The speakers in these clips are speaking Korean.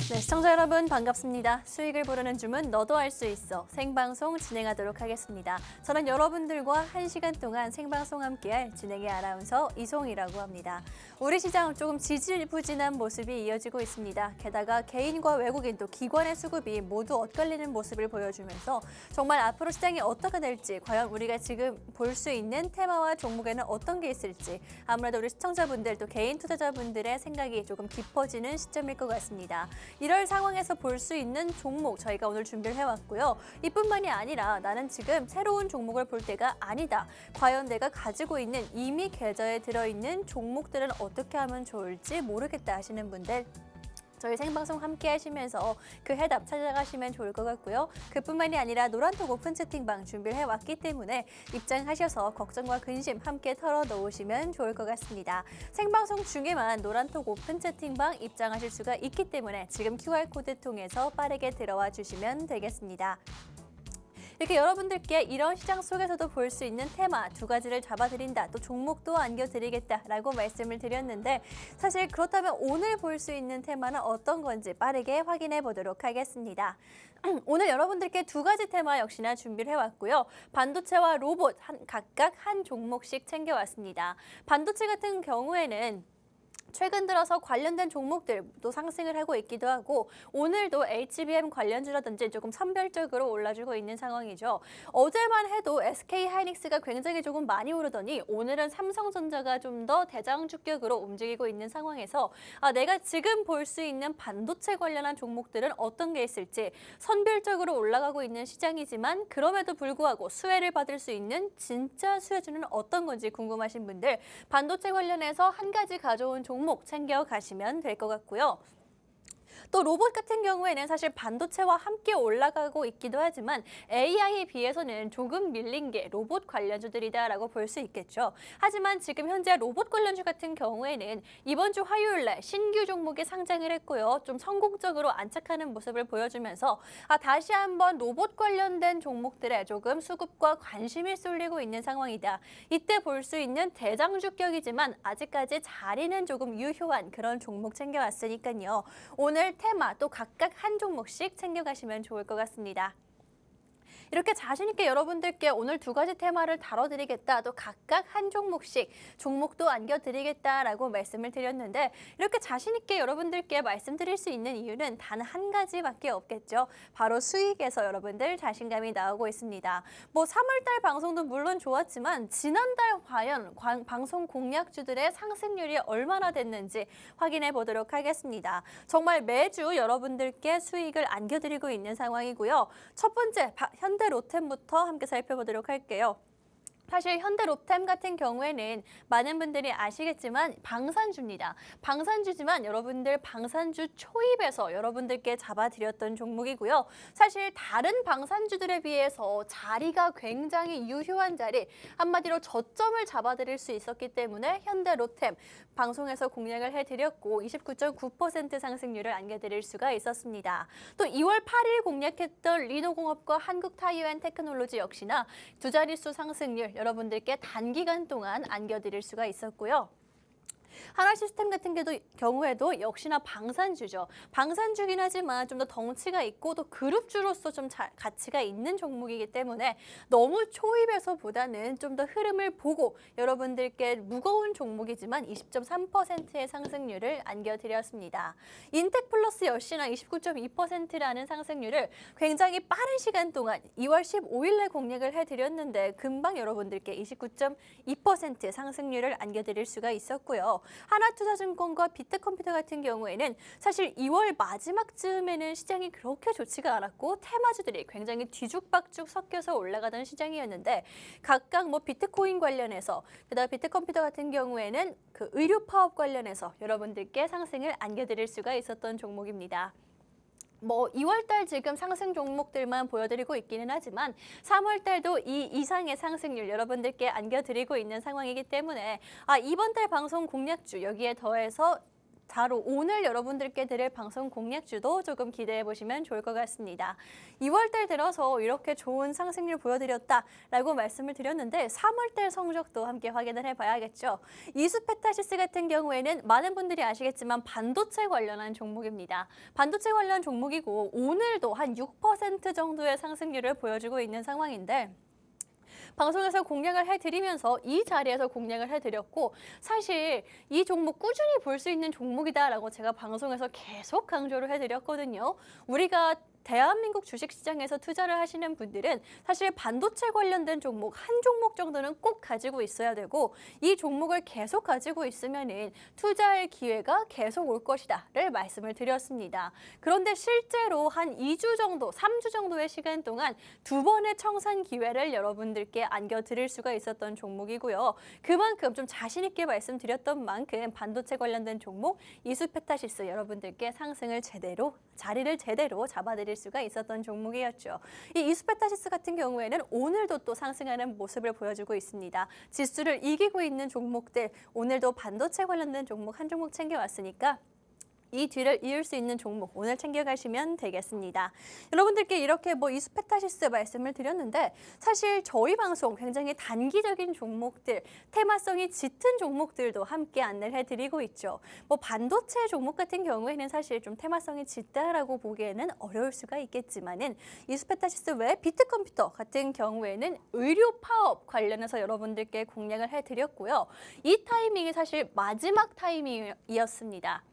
네, 시청자 여러분 반갑습니다. 수익을 부르는 주문 너도 알 수 있어 생방송 진행하도록 하겠습니다. 저는 여러분들과 1시간 동안 생방송 함께할 진행의 아나운서 이송이라고 합니다. 우리 시장은 조금 지지부진한 모습이 이어지고 있습니다. 게다가 개인과 외국인 또 기관의 수급이 모두 엇갈리는 모습을 보여주면서 정말 앞으로 시장이 어떻게 될지, 과연 우리가 지금 볼 수 있는 테마와 종목에는 어떤 게 있을지, 아무래도 우리 시청자분들 또 개인 투자자분들의 생각이 조금 깊어지는 시점일 것 같습니다. 이럴 상황에서 볼 수 있는 종목 저희가 오늘 준비를 해왔고요. 이뿐만이 아니라 나는 지금 새로운 종목을 볼 때가 아니다. 과연 내가 가지고 있는 이미 계좌에 들어있는 종목들은 어떻게 하면 좋을지 모르겠다 하시는 분들, 저희 생방송 함께 하시면서 그 해답 찾아가시면 좋을 것 같고요. 그뿐만이 아니라 노란톡 오픈 채팅방 준비를 해왔기 때문에 입장하셔서 걱정과 근심 함께 털어놓으시면 좋을 것 같습니다. 생방송 중에만 노란톡 오픈 채팅방 입장하실 수가 있기 때문에 지금 QR코드 통해서 빠르게 들어와 주시면 되겠습니다. 이렇게 여러분들께 이런 시장 속에서도 볼 수 있는 테마 2가지를 잡아드린다, 또 종목도 안겨드리겠다라고 말씀을 드렸는데, 사실 그렇다면 오늘 볼 수 있는 테마는 어떤 건지 빠르게 확인해 보도록 하겠습니다. 오늘 여러분들께 2가지 테마 역시나 준비를 해왔고요. 반도체와 로봇 각각 한 종목씩 챙겨왔습니다. 반도체 같은 경우에는 최근 들어서 관련된 종목들도 상승을 하고 있기도 하고, 오늘도 HBM 관련주라든지 조금 선별적으로 올라주고 있는 상황이죠. 어제만 해도 SK하이닉스가 굉장히 조금 많이 오르더니 오늘은 삼성전자가 좀 더 대장주격으로 움직이고 있는 상황에서 내가 지금 볼 수 있는 반도체 관련한 종목들은 어떤 게 있을지, 선별적으로 올라가고 있는 시장이지만 그럼에도 불구하고 수혜를 받을 수 있는 진짜 수혜주는 어떤 건지 궁금하신 분들, 반도체 관련해서 한 가지 가져온 종목 챙겨가시면 될 것 같고요. 또 로봇 같은 경우에는 사실 반도체와 함께 올라가고 있기도 하지만 AI에 비해서는 조금 밀린 게 로봇 관련주들이다라고 볼 수 있겠죠. 하지만 지금 현재 로봇 관련주 같은 경우에는 이번 주 화요일 날 신규 종목이 상장을 했고요. 좀 성공적으로 안착하는 모습을 보여주면서 다시 한번 로봇 관련된 종목들에 조금 수급과 관심이 쏠리고 있는 상황이다. 이때 볼 수 있는 대장주격이지만 아직까지 자리는 조금 유효한 그런 종목 챙겨왔으니까요. 오늘 테마 또 각각 한 종목씩 챙겨가시면 좋을 것 같습니다. 이렇게 자신 있게 여러분들께 오늘 2가지 테마를 다뤄드리겠다, 또 각각 한 종목씩 종목도 안겨드리겠다라고 말씀을 드렸는데, 이렇게 자신 있게 여러분들께 말씀드릴 수 있는 이유는 단 한 가지밖에 없겠죠. 바로 수익에서 여러분들 자신감이 나오고 있습니다. 3월달 방송도 물론 좋았지만 지난달 과연 방송 공략주들의 상승률이 얼마나 됐는지 확인해 보도록 하겠습니다. 정말 매주 여러분들께 수익을 안겨드리고 있는 상황이고요. 첫 번째, 현대로템부터 함께 살펴보도록 할게요. 사실 현대로템 같은 경우에는 많은 분들이 아시겠지만 방산주입니다. 방산주지만 여러분들 방산주 초입에서 여러분들께 잡아드렸던 종목이고요. 사실 다른 방산주들에 비해서 자리가 굉장히 유효한 자리, 한마디로 저점을 잡아드릴 수 있었기 때문에 현대로템 방송에서 공략을 해드렸고 29.9% 상승률을 안겨드릴 수가 있었습니다. 또 2월 8일 공략했던 리노공업과 한국타이어앤테크놀로지 역시나 2자릿수 상승률 여러분들께 단기간 동안 안겨드릴 수가 있었고요. 하나시스템 같은 경우에도 역시나 방산주죠. 방산주긴 하지만 좀 더 덩치가 있고 또 그룹주로서 좀 가치가 있는 종목이기 때문에 너무 초입에서보다는 좀 더 흐름을 보고 여러분들께 무거운 종목이지만 20.3%의 상승률을 안겨드렸습니다. 인텍플러스 역시나 29.2%라는 상승률을 굉장히 빠른 시간 동안 2월 15일에 공략을 해드렸는데 금방 여러분들께 29.2% 상승률을 안겨드릴 수가 있었고요. 하나투자증권과 비트컴퓨터 같은 경우에는 사실 2월 마지막쯤에는 시장이 그렇게 좋지가 않았고 테마주들이 굉장히 뒤죽박죽 섞여서 올라가던 시장이었는데, 각각 비트코인 관련해서, 그다음 비트컴퓨터 같은 경우에는 그 의료 파업 관련해서 여러분들께 상승을 안겨드릴 수가 있었던 종목입니다. 2월달 지금 상승 종목들만 보여드리고 있기는 하지만 3월달도 이 이상의 상승률 여러분들께 안겨드리고 있는 상황이기 때문에 이번 달 방송 공략주 여기에 더해서 바로 오늘 여러분들께 드릴 방송 공략주도 조금 기대해 보시면 좋을 것 같습니다. 2월달 들어서 이렇게 좋은 상승률 보여드렸다라고 말씀을 드렸는데 3월달 성적도 함께 확인을 해봐야겠죠. 이수페타시스 같은 경우에는 많은 분들이 아시겠지만 반도체 관련한 종목입니다. 반도체 관련 종목이고 오늘도 한 6% 정도의 상승률을 보여주고 있는 상황인데 방송에서 공략을 해드리면서 이 자리에서 공략을 해드렸고 사실 이 종목 꾸준히 볼 수 있는 종목이다라고 제가 방송에서 계속 강조를 해드렸거든요. 우리가 대한민국 주식시장에서 투자를 하시는 분들은 사실 반도체 관련된 종목 한 종목 정도는 꼭 가지고 있어야 되고 이 종목을 계속 가지고 있으면은 투자할 기회가 계속 올 것이다를 말씀을 드렸습니다. 그런데 실제로 한 2주 정도, 3주 정도의 시간 동안 두 번의 청산 기회를 여러분들께 안겨드릴 수가 있었던 종목이고요. 그만큼 좀 자신 있게 말씀드렸던 만큼 반도체 관련된 종목 이수페타시스 여러분들께 상승을 제대로, 자리를 제대로 잡아드릴 수가 있었던 종목이었죠. 이 이수페타시스 같은 경우에는 오늘도 또 상승하는 모습을 보여주고 있습니다. 지수를 이기고 있는 종목들, 오늘도 반도체 관련된 종목 한 종목 챙겨왔으니까 이 뒤를 이을 수 있는 종목 오늘 챙겨가시면 되겠습니다. 여러분들께 이렇게 이수페타시스 말씀을 드렸는데 사실 저희 방송 굉장히 단기적인 종목들, 테마성이 짙은 종목들도 함께 안내를 해드리고 있죠. 반도체 종목 같은 경우에는 사실 좀 테마성이 짙다라고 보기에는 어려울 수가 있겠지만은 이수페타시스 외 비트컴퓨터 같은 경우에는 의료 파업 관련해서 여러분들께 공략을 해드렸고요. 이 타이밍이 사실 마지막 타이밍이었습니다.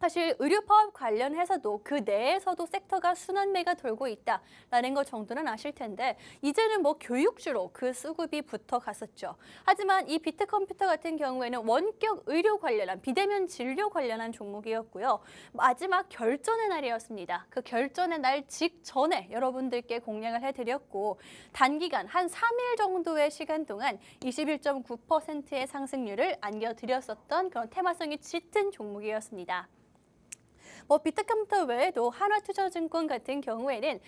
사실 의료 파업 관련해서도 그 내에서도 섹터가 순환매가 돌고 있다라는 것 정도는 아실 텐데 이제는 교육주로 그 수급이 붙어 갔었죠. 하지만 이 비트컴퓨터 같은 경우에는 원격 의료 관련한 비대면 진료 관련한 종목이었고요. 마지막 결전의 날이었습니다. 그 결전의 날 직전에 여러분들께 공략을 해드렸고 단기간 한 3일 정도의 시간 동안 21.9%의 상승률을 안겨드렸었던 그런 테마성이 짙은 종목이었습니다. 비트컴퓨터 외에도 한화투자증권 같은 경우에는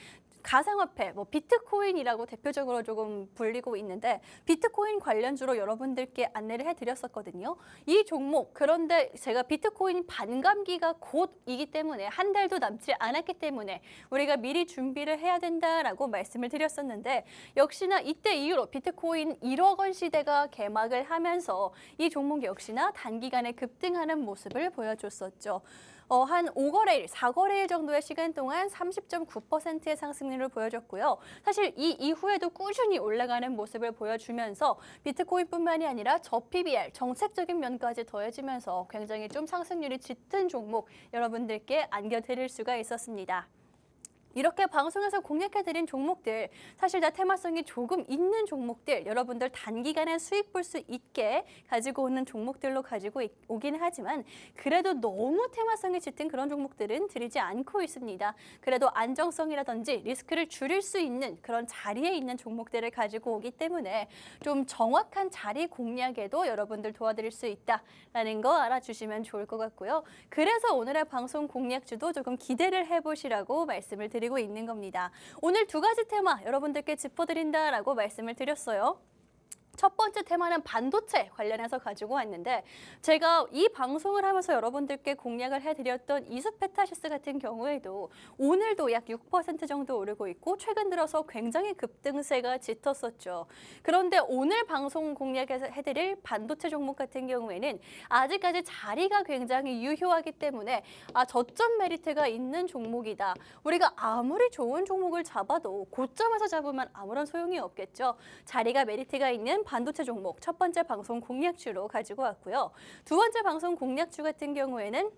가상화폐, 비트코인이라고 대표적으로 조금 불리고 있는데 비트코인 관련주로 여러분들께 안내를 해드렸었거든요. 이 종목, 그런데 제가 비트코인 반감기가 곧이기 때문에 한 달도 남지 않았기 때문에 우리가 미리 준비를 해야 된다라고 말씀을 드렸었는데 역시나 이때 이후로 비트코인 1억 원 시대가 개막을 하면서 이 종목 역시나 단기간에 급등하는 모습을 보여줬었죠. 한 5거래일, 4거래일 정도의 시간 동안 30.9%의 상승률을 보여줬고요. 사실 이 이후에도 꾸준히 올라가는 모습을 보여주면서 비트코인뿐만이 아니라 저PBR, 정책적인 면까지 더해지면서 굉장히 좀 상승률이 짙은 종목 여러분들께 안겨드릴 수가 있었습니다. 이렇게 방송에서 공략해드린 종목들, 사실 다 테마성이 조금 있는 종목들, 여러분들 단기간에 수익 볼 수 있게 가지고 오는 종목들로 가지고 오기는 하지만 그래도 너무 테마성이 짙은 그런 종목들은 드리지 않고 있습니다. 그래도 안정성이라든지 리스크를 줄일 수 있는 그런 자리에 있는 종목들을 가지고 오기 때문에 좀 정확한 자리 공략에도 여러분들 도와드릴 수 있다라는 거 알아주시면 좋을 것 같고요. 그래서 오늘의 방송 공략주도 조금 기대를 해보시라고 말씀을 드리고 있는 겁니다. 오늘 두 가지 테마 여러분들께 짚어드린다라고 말씀을 드렸어요. 첫 번째 테마는 반도체 관련해서 가지고 왔는데 제가 이 방송을 하면서 여러분들께 공략을 해드렸던 이수페타시스 같은 경우에도 오늘도 약 6% 정도 오르고 있고 최근 들어서 굉장히 급등세가 짙었었죠. 그런데 오늘 방송 공략해서 해드릴 반도체 종목 같은 경우에는 아직까지 자리가 굉장히 유효하기 때문에 저점 메리트가 있는 종목이다. 우리가 아무리 좋은 종목을 잡아도 고점에서 잡으면 아무런 소용이 없겠죠. 자리가 메리트가 있는 반도체 종목 첫 번째 방송 공략주로 가지고 왔고요. 두 번째 방송 공략주 같은 경우에는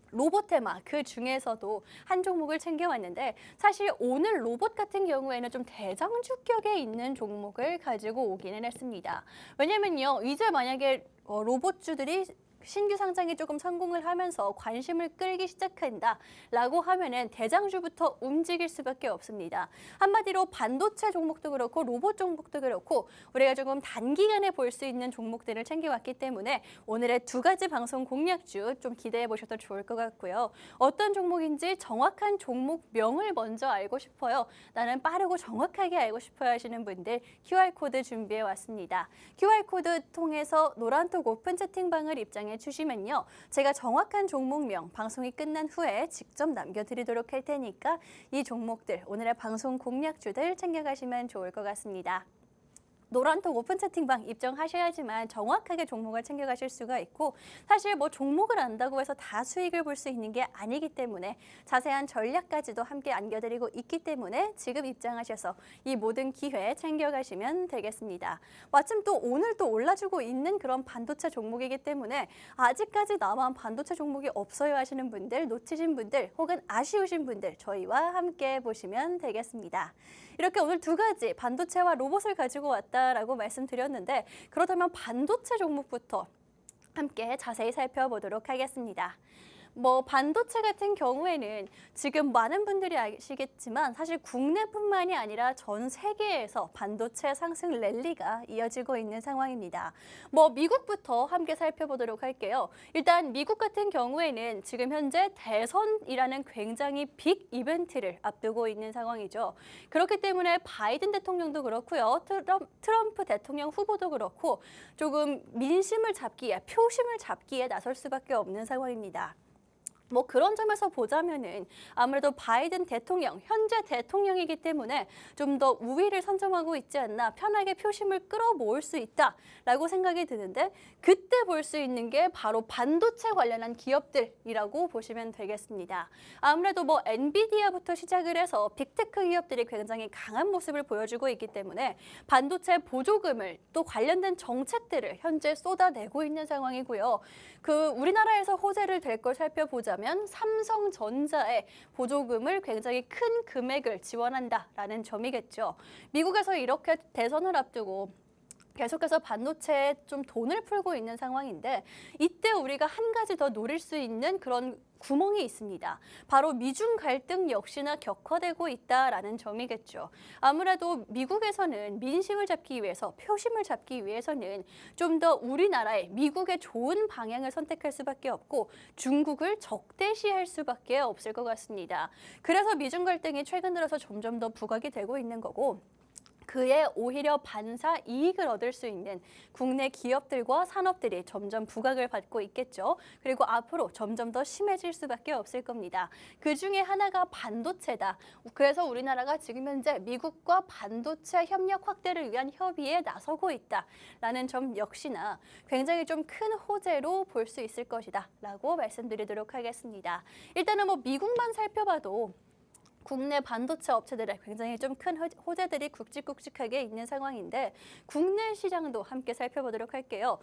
로봇 테마 그 중에서도 한 종목을 챙겨왔는데 사실 오늘 로봇 같은 경우에는 좀 대장주격에 있는 종목을 가지고 오기는 했습니다. 왜냐면요 이제 만약에 로봇주들이 신규 상장이 조금 성공을 하면서 관심을 끌기 시작한다라고 하면은 대장주부터 움직일 수밖에 없습니다. 한마디로 반도체 종목도 그렇고 로봇 종목도 그렇고 우리가 조금 단기간에 볼 수 있는 종목들을 챙겨왔기 때문에 오늘의 두 가지 방송 공략주 좀 기대해 보셔도 좋을 것 같고요. 어떤 종목인지 정확한 종목명을 먼저 알고 싶어요. 나는 빠르고 정확하게 알고 싶어요 하시는 분들 QR코드 준비해 왔습니다. QR코드 통해서 노란톡 오픈 채팅방을 입장해 입장해 주시면요. 제가 정확한 종목명 방송이 끝난 후에 직접 남겨드리도록 할 테니까 이 종목들, 오늘의 방송 공략주들 챙겨가시면 좋을 것 같습니다. 노란톡 오픈 채팅방 입장하셔야지만 정확하게 종목을 챙겨가실 수가 있고, 사실 뭐 종목을 안다고 해서 다 수익을 볼 수 있는 게 아니기 때문에 자세한 전략까지도 함께 안겨드리고 있기 때문에 지금 입장하셔서 이 모든 기회 챙겨가시면 되겠습니다. 마침 또 오늘 또 올라주고 있는 그런 반도체 종목이기 때문에 아직까지 남은 반도체 종목이 없어요 하시는 분들, 놓치신 분들 혹은 아쉬우신 분들 저희와 함께 보시면 되겠습니다. 이렇게 오늘 두 가지 반도체와 로봇을 가지고 왔다라고 말씀드렸는데, 그렇다면 반도체 종목부터 함께 자세히 살펴보도록 하겠습니다. 반도체 같은 경우에는 지금 많은 분들이 아시겠지만 사실 국내뿐만이 아니라 전 세계에서 반도체 상승 랠리가 이어지고 있는 상황입니다. 미국부터 함께 살펴보도록 할게요. 일단 미국 같은 경우에는 지금 현재 대선이라는 굉장히 빅 이벤트를 앞두고 있는 상황이죠. 그렇기 때문에 바이든 대통령도 그렇고요. 트럼프 대통령 후보도 그렇고 조금 민심을 잡기에, 표심을 잡기에 나설 수밖에 없는 상황입니다. 그런 점에서 보자면은 아무래도 바이든 대통령, 현재 대통령이기 때문에 좀 더 우위를 선점하고 있지 않나, 편하게 표심을 끌어모을 수 있다라고 생각이 드는데, 그때 볼 수 있는 게 바로 반도체 관련한 기업들이라고 보시면 되겠습니다. 아무래도 엔비디아부터 시작을 해서 빅테크 기업들이 굉장히 강한 모습을 보여주고 있기 때문에 반도체 보조금을, 또 관련된 정책들을 현재 쏟아내고 있는 상황이고요. 우리나라에서 호재를 될 걸 살펴보자면 삼성전자의 보조금을 굉장히 큰 금액을 지원한다라는 점이겠죠. 미국에서 이렇게 대선을 앞두고 계속해서 반도체에 좀 돈을 풀고 있는 상황인데, 이때 우리가 한 가지 더 노릴 수 있는 그런 구멍이 있습니다. 바로 미중 갈등 역시나 격화되고 있다라는 점이겠죠. 아무래도 미국에서는 민심을 잡기 위해서, 표심을 잡기 위해서는 좀 더 우리나라의, 미국의 좋은 방향을 선택할 수밖에 없고 중국을 적대시할 수밖에 없을 것 같습니다. 그래서 미중 갈등이 최근 들어서 점점 더 부각이 되고 있는 거고, 그에 오히려 반사 이익을 얻을 수 있는 국내 기업들과 산업들이 점점 부각을 받고 있겠죠. 그리고 앞으로 점점 더 심해질 수밖에 없을 겁니다. 그 중에 하나가 반도체다. 그래서 우리나라가 지금 현재 미국과 반도체 협력 확대를 위한 협의에 나서고 있다라는 점 역시나 굉장히 좀 큰 호재로 볼 수 있을 것이다 라고 말씀드리도록 하겠습니다. 일단은 미국만 살펴봐도 국내 반도체 업체들의 굉장히 좀 큰 호재들이 굵직굵직하게 있는 상황인데, 국내 시장도 함께 살펴보도록 할게요.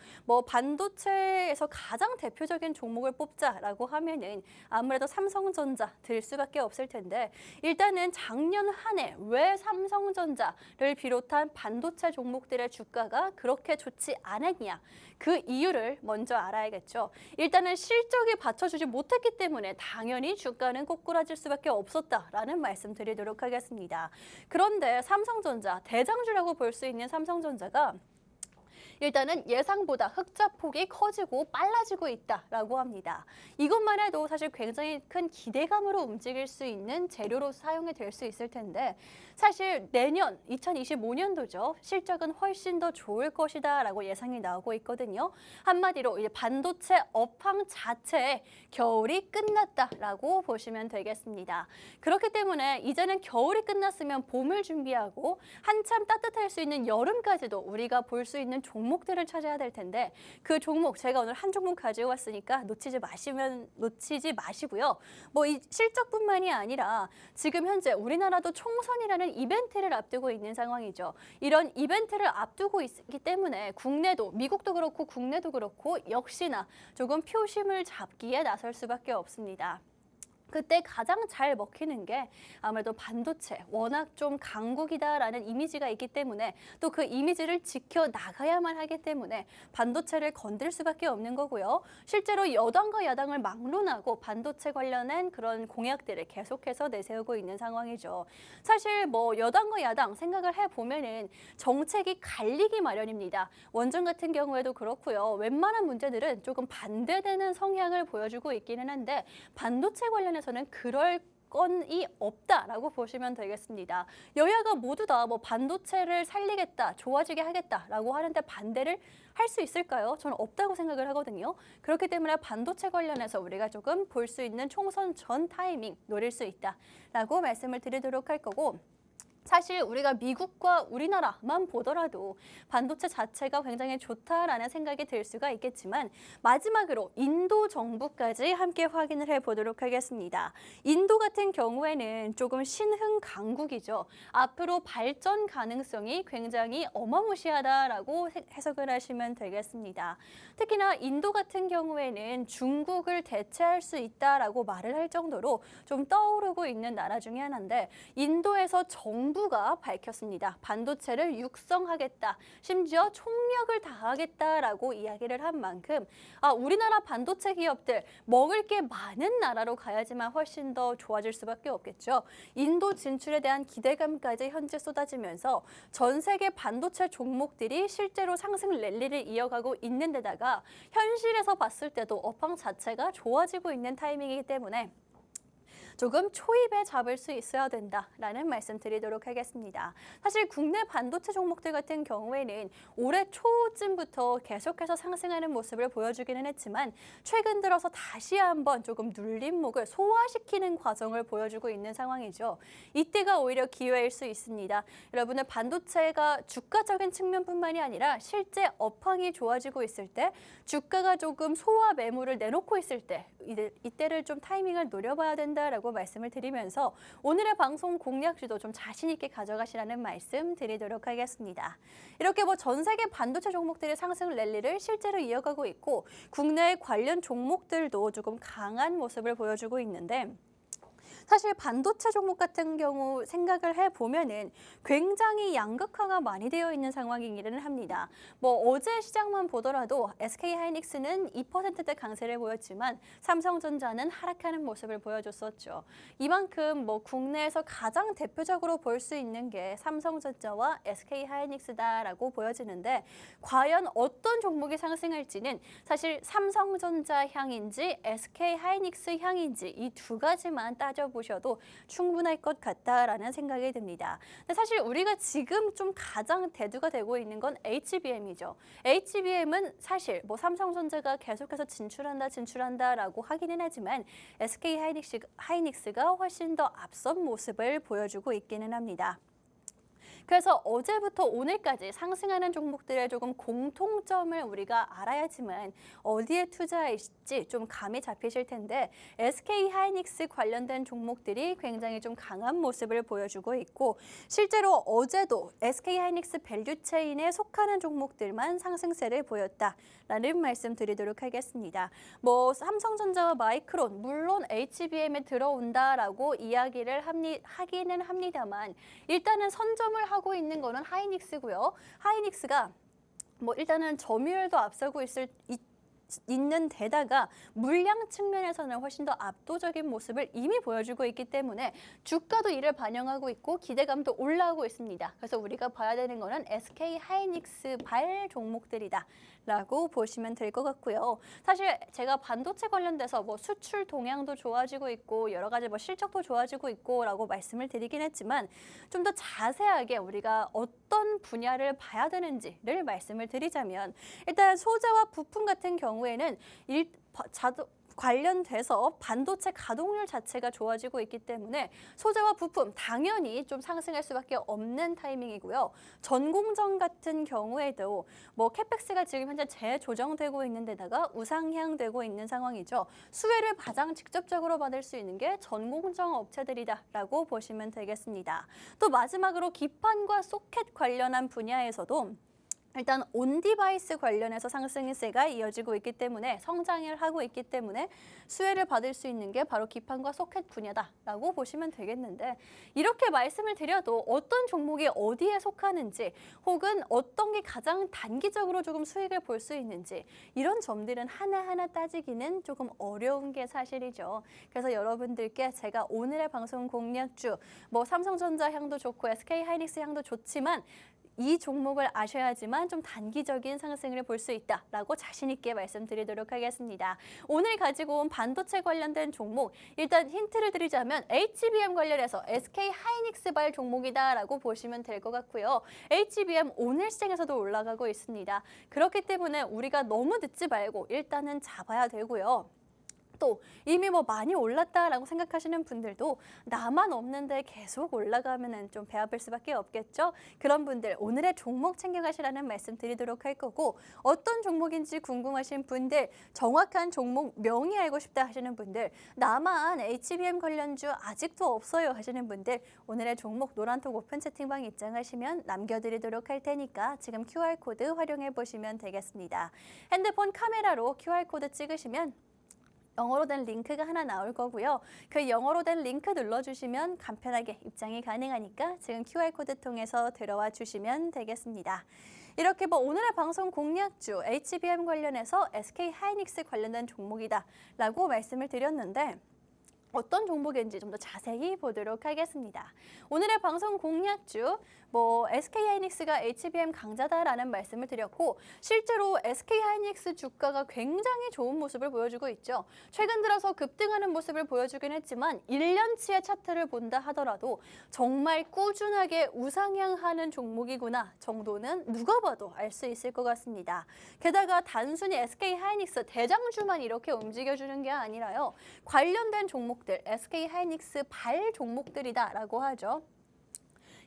반도체에서 가장 대표적인 종목을 뽑자라고 하면은 아무래도 삼성전자 들 수밖에 없을 텐데, 일단은 작년 한 해 왜 삼성전자를 비롯한 반도체 종목들의 주가가 그렇게 좋지 않았냐, 그 이유를 먼저 알아야겠죠. 일단은 실적이 받쳐주지 못했기 때문에 당연히 주가는 꼬꾸라질 수밖에 없었다라는 말씀드리도록 하겠습니다. 그런데 삼성전자, 대장주라고 볼 수 있는 삼성전자가 일단은 예상보다 흑자폭이 커지고 빨라지고 있다라고 합니다. 이것만 해도 사실 굉장히 큰 기대감으로 움직일 수 있는 재료로 사용이 될 수 있을 텐데, 사실 내년 2025년도죠. 실적은 훨씬 더 좋을 것이다라고 예상이 나오고 있거든요. 한마디로 이제 반도체 업황 자체의 겨울이 끝났다라고 보시면 되겠습니다. 그렇기 때문에 이제는 겨울이 끝났으면 봄을 준비하고 한참 따뜻할 수 있는 여름까지도 우리가 볼 수 있는 종목들을 찾아야 될 텐데, 그 종목 제가 오늘 한 종목 가지고 왔으니까 놓치지 마시고요. 이 실적뿐만이 아니라 지금 현재 우리나라도 총선이라는 이벤트를 앞두고 있는 상황이죠. 이런 이벤트를 앞두고 있기 때문에 국내도, 미국도 그렇고 국내도 그렇고 역시나 조금 표심을 잡기에 나설 수밖에 없습니다. 그때 가장 잘 먹히는 게 아무래도 반도체, 워낙 좀 강국이다라는 이미지가 있기 때문에, 또 그 이미지를 지켜나가야만 하기 때문에 반도체를 건들 수밖에 없는 거고요. 실제로 여당과 야당을 막론하고 반도체 관련한 그런 공약들을 계속해서 내세우고 있는 상황이죠. 사실 여당과 야당 생각을 해보면은 정책이 갈리기 마련입니다. 원전 같은 경우에도 그렇고요. 웬만한 문제들은 조금 반대되는 성향을 보여주고 있기는 한데, 반도체 관련해서는 그럴 건이 없다라고 보시면 되겠습니다. 여야가 모두 다 뭐 반도체를 살리겠다, 좋아지게 하겠다라고 하는데 반대를 할 수 있을까요? 저는 없다고 생각을 하거든요. 그렇기 때문에 반도체 관련해서 우리가 조금 볼 수 있는 총선 전 타이밍 노릴 수 있다라고 말씀을 드리도록 할 거고, 사실 우리가 미국과 우리나라만 보더라도 반도체 자체가 굉장히 좋다라는 생각이 들 수가 있겠지만, 마지막으로 인도 정부까지 함께 확인을 해보도록 하겠습니다. 인도 같은 경우에는 조금 신흥 강국이죠. 앞으로 발전 가능성이 굉장히 어마무시하다라고 해석을 하시면 되겠습니다. 특히나 인도 같은 경우에는 중국을 대체할 수 있다라고 말을 할 정도로 좀 떠오르고 있는 나라 중에 하나인데, 인도에서 정부가 밝혔습니다. 반도체를 육성하겠다, 심지어 총력을 다하겠다라고 이야기를 한 만큼 우리나라 반도체 기업들 먹을 게 많은 나라로 가야지만 훨씬 더 좋아질 수밖에 없겠죠. 인도 진출에 대한 기대감까지 현재 쏟아지면서 전 세계 반도체 종목들이 실제로 상승 랠리를 이어가고 있는 데다가 현실에서 봤을 때도 업황 자체가 좋아지고 있는 타이밍이기 때문에 조금 초입에 잡을 수 있어야 된다라는 말씀 드리도록 하겠습니다. 사실 국내 반도체 종목들 같은 경우에는 올해 초쯤부터 계속해서 상승하는 모습을 보여주기는 했지만, 최근 들어서 다시 한번 조금 눌림목을 소화시키는 과정을 보여주고 있는 상황이죠. 이때가 오히려 기회일 수 있습니다. 여러분은 반도체가 주가적인 측면뿐만이 아니라 실제 업황이 좋아지고 있을 때, 주가가 조금 소화 매물을 내놓고 있을 때, 이때를 좀 타이밍을 노려봐야 된다라고 말씀을 드리면서 오늘의 방송 공략주도 좀 자신 있게 가져가시라는 말씀 드리도록 하겠습니다. 이렇게 뭐 전 세계 반도체 종목들의 상승 랠리를 실제로 이어가고 있고, 국내의 관련 종목들도 조금 강한 모습을 보여주고 있는데, 사실 반도체 종목 같은 경우 생각을 해보면은 굉장히 양극화가 많이 되어 있는 상황이기는 합니다. 뭐 어제 시장만 보더라도 SK하이닉스는 2%대 강세를 보였지만 삼성전자는 하락하는 모습을 보여줬었죠. 이만큼 뭐 국내에서 가장 대표적으로 볼 수 있는 게 삼성전자와 SK하이닉스다라고 보여지는데, 과연 어떤 종목이 상승할지는 사실 삼성전자 향인지 SK하이닉스 향인지 이 두 가지만 따져보셔도 충분할 것 같다라는 생각이 듭니다. 근데 사실 우리가 지금 좀 가장 대두가 되고 있는 건 HBM이죠. HBM은 사실 뭐 삼성전자가 계속해서 진출한다라고 하기는 하지만 SK하이닉스가 훨씬 더 앞선 모습을 보여주고 있기는 합니다. 그래서 어제부터 오늘까지 상승하는 종목들의 조금 공통점을 우리가 알아야지만 어디에 투자할지 좀 감이 잡히실 텐데, SK하이닉스 관련된 종목들이 굉장히 좀 강한 모습을 보여주고 있고, 실제로 어제도 SK하이닉스 밸류체인에 속하는 종목들만 상승세를 보였다라는 말씀 드리도록 하겠습니다. 뭐 삼성전자와 마이크론, 물론 HBM에 들어온다라고 이야기를 하기는 합니다만, 일단은 선점을 하고 있는 거는 하이닉스고요. 하이닉스가 뭐 일단은 점유율도 앞서고 있는 데다가 물량 측면에서는 훨씬 더 압도적인 모습을 이미 보여주고 있기 때문에 주가도 이를 반영하고 있고 기대감도 올라오고 있습니다. 그래서 우리가 봐야 되는 거는 SK하이닉스 발 종목들이다 라고 보시면 될 것 같고요. 사실 제가 반도체 관련돼서 뭐 수출 동향도 좋아지고 있고 여러 가지 뭐 실적도 좋아지고 있고 라고 말씀을 드리긴 했지만, 좀 더 자세하게 우리가 어떤 분야를 봐야 되는지를 말씀을 드리자면, 일단 소재와 부품 같은 경우에는 관련돼서 반도체 가동률 자체가 좋아지고 있기 때문에 소재와 부품 당연히 좀 상승할 수밖에 없는 타이밍이고요. 전공정 같은 경우에도 뭐 캐펙스가 지금 현재 재조정되고 있는 데다가 우상향되고 있는 상황이죠. 수혜를 가장 직접적으로 받을 수 있는 게 전공정 업체들이다라고 보시면 되겠습니다. 또 마지막으로 기판과 소켓 관련한 분야에서도 일단 온디바이스 관련해서 상승세가 이어지고 있기 때문에, 성장을 하고 있기 때문에 수혜를 받을 수 있는 게 바로 기판과 소켓 분야다라고 보시면 되겠는데, 이렇게 말씀을 드려도 어떤 종목이 어디에 속하는지, 혹은 어떤 게 가장 단기적으로 조금 수익을 볼 수 있는지, 이런 점들은 하나하나 따지기는 조금 어려운 게 사실이죠. 그래서 여러분들께 제가 오늘의 방송 공략주, 뭐 삼성전자 향도 좋고 SK하이닉스 향도 좋지만 이 종목을 아셔야지만 좀 단기적인 상승을 볼 수 있다라고 자신 있게 말씀드리도록 하겠습니다. 오늘 가지고 온 반도체 관련된 종목, 일단 힌트를 드리자면 HBM 관련해서 SK 하이닉스발 종목이다라고 보시면 될 것 같고요. HBM 오늘 시장에서도 올라가고 있습니다. 그렇기 때문에 우리가 너무 늦지 말고 일단은 잡아야 되고요. 또 이미 뭐 많이 올랐다라고 생각하시는 분들도 나만 없는데 계속 올라가면은 좀 배 아플 수밖에 없겠죠. 그런 분들 오늘의 종목 챙겨가시라는 말씀 드리도록 할 거고, 어떤 종목인지 궁금하신 분들, 정확한 종목 명의 알고 싶다 하시는 분들, 나만 HBM 관련주 아직도 없어요 하시는 분들, 오늘의 종목 노란톡 오픈 채팅방 입장하시면 남겨드리도록 할 테니까 지금 QR코드 활용해 보시면 되겠습니다. 핸드폰 카메라로 QR코드 찍으시면 영어로 된 링크가 하나 나올 거고요. 그 영어로 된 링크 눌러주시면 간편하게 입장이 가능하니까 지금 QR코드 통해서 들어와 주시면 되겠습니다. 이렇게 뭐 오늘의 방송 공략주 HBM 관련해서 SK 하이닉스 관련된 종목이다 라고 말씀을 드렸는데, 어떤 종목인지 좀 더 자세히 보도록 하겠습니다. 오늘의 방송 공략주, SK 하이닉스가 HBM 강자다라는 말씀을 드렸고, 실제로 SK 하이닉스 주가가 굉장히 좋은 모습을 보여주고 있죠. 최근 들어서 급등하는 모습을 보여주긴 했지만 1년치의 차트를 본다 하더라도 정말 꾸준하게 우상향하는 종목이구나 정도는 누가 봐도 알 수 있을 것 같습니다. 게다가 단순히 SK 하이닉스 대장주만 이렇게 움직여주는 게 아니라요. 관련된 종목들, SK 하이닉스 발 종목들이다라고 하죠.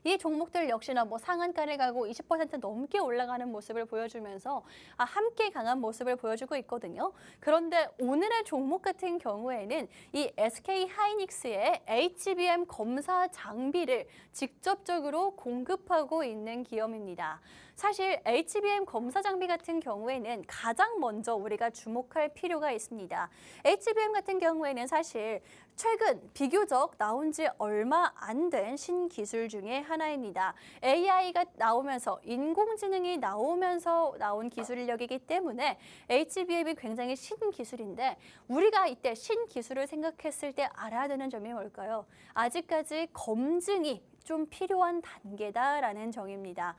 이 종목들 역시나 상한가를 가고 20% 넘게 올라가는 모습을 보여주면서 함께 강한 모습을 보여주고 있거든요. 그런데 오늘의 종목 같은 경우에는 이 SK 하이닉스의 HBM 검사 장비를 직접적으로 공급하고 있는 기업입니다. 사실 HBM 검사 장비 같은 경우에는 가장 먼저 우리가 주목할 필요가 있습니다. HBM 같은 경우에는 사실 최근 비교적 나온 지 얼마 안 된 신기술 중에 하나입니다. AI가 나오면서, 인공지능이 나오면서 나온 기술력이기 때문에 HBM이 굉장히 신기술인데, 우리가 이때 신기술을 생각했을 때 알아야 되는 점이 뭘까요? 아직까지 검증이 좀 필요한 단계다라는 점입니다.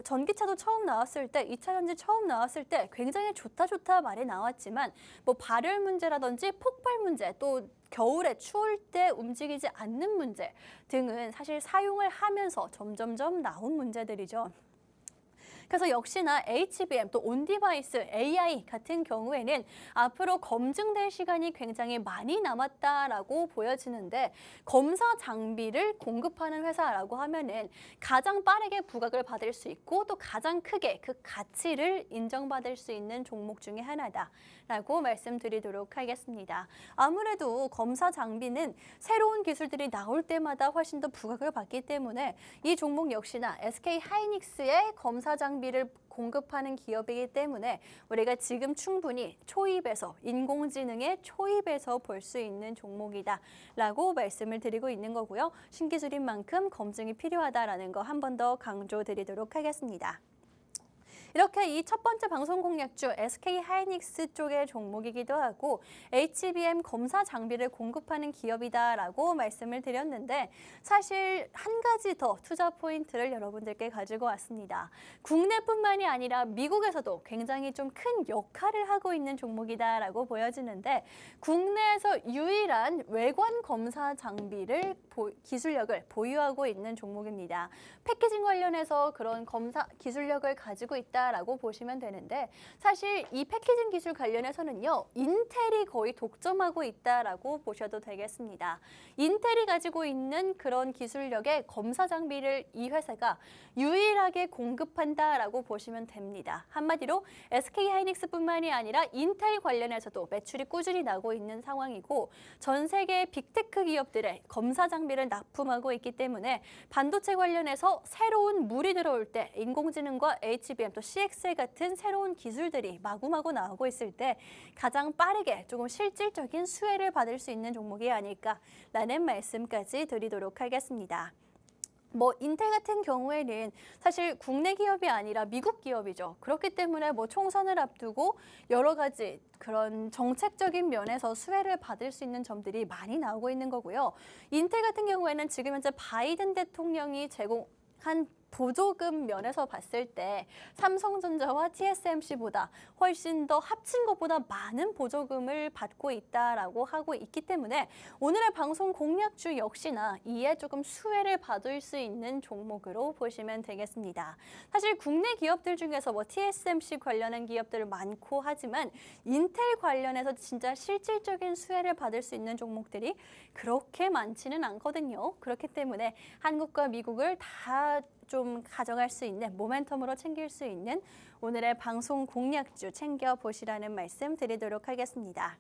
전기차도 처음 나왔을 때, 2차 전지 처음 나왔을 때 굉장히 좋다 말이 나왔지만 발열 문제라든지 폭발 문제, 또 겨울에 추울 때 움직이지 않는 문제 등은 사실 사용을 하면서 점점점 나온 문제들이죠. 그래서 역시나 HBM 또 온디바이스 AI 같은 경우에는 앞으로 검증될 시간이 굉장히 많이 남았다라고 보여지는데, 검사 장비를 공급하는 회사라고 하면은 가장 빠르게 부각을 받을 수 있고 또 가장 크게 그 가치를 인정받을 수 있는 종목 중에 하나다라고 말씀드리도록 하겠습니다. 아무래도 검사 장비는 새로운 기술들이 나올 때마다 훨씬 더 부각을 받기 때문에 이 종목 역시나 SK 하이닉스의 검사 장비를 공급하는 기업이기 때문에 우리가 지금 충분히 초입에서, 인공지능의 초입에서 볼 수 있는 종목이다라고 말씀을 드리고 있는 거고요. 신기술인 만큼 검증이 필요하다라는 거 한 번 더 강조드리도록 하겠습니다. 이렇게 이 첫 번째 방송 공략주 SK 하이닉스 쪽의 종목이기도 하고 HBM 검사 장비를 공급하는 기업이다라고 말씀을 드렸는데, 사실 한 가지 더 투자 포인트를 여러분들께 가지고 왔습니다. 국내뿐만이 아니라 미국에서도 굉장히 좀 큰 역할을 하고 있는 종목이다라고 보여지는데, 국내에서 유일한 외관 검사 장비를 기술력을 보유하고 있는 종목입니다. 패키징 관련해서 그런 검사 기술력을 가지고 있다라고 보시면 되는데, 사실 이 패키징 기술 관련해서는요, 인텔이 거의 독점하고 있다라고 보셔도 되겠습니다. 인텔이 가지고 있는 그런 기술력의 검사 장비를 이 회사가 유일하게 공급한다라고 보시면 됩니다. 한마디로 SK 하이닉스뿐만이 아니라 인텔 관련해서도 매출이 꾸준히 나고 있는 상황이고, 전 세계 빅테크 기업들의 검사 장비를 납품하고 있기 때문에 반도체 관련해서 새로운 물이 들어올 때 인공지능과 HBM 또 CXL 같은 새로운 기술들이 마구마구 나오고 있을 때 가장 빠르게 조금 실질적인 수혜를 받을 수 있는 종목이 아닐까라는 말씀까지 드리도록 하겠습니다. 인텔 같은 경우에는 사실 국내 기업이 아니라 미국 기업이죠. 그렇기 때문에 총선을 앞두고 여러 가지 그런 정책적인 면에서 수혜를 받을 수 있는 점들이 많이 나오고 있는 거고요. 인텔 같은 경우에는 지금 현재 바이든 대통령이 제공한 보조금 면에서 봤을 때 삼성전자와 TSMC보다 훨씬 더 합친 것보다 많은 보조금을 받고 있다라고 하고 있기 때문에 오늘의 방송 공략주 역시나 이에 조금 수혜를 받을 수 있는 종목으로 보시면 되겠습니다. 사실 국내 기업들 중에서 뭐 TSMC 관련한 기업들 많고 하지만 인텔 관련해서 진짜 실질적인 수혜를 받을 수 있는 종목들이 그렇게 많지는 않거든요. 그렇기 때문에 한국과 미국을 다 좀 가져갈 수 있는 모멘텀으로 챙길 수 있는 오늘의 방송 공략주 챙겨보시라는 말씀 드리도록 하겠습니다.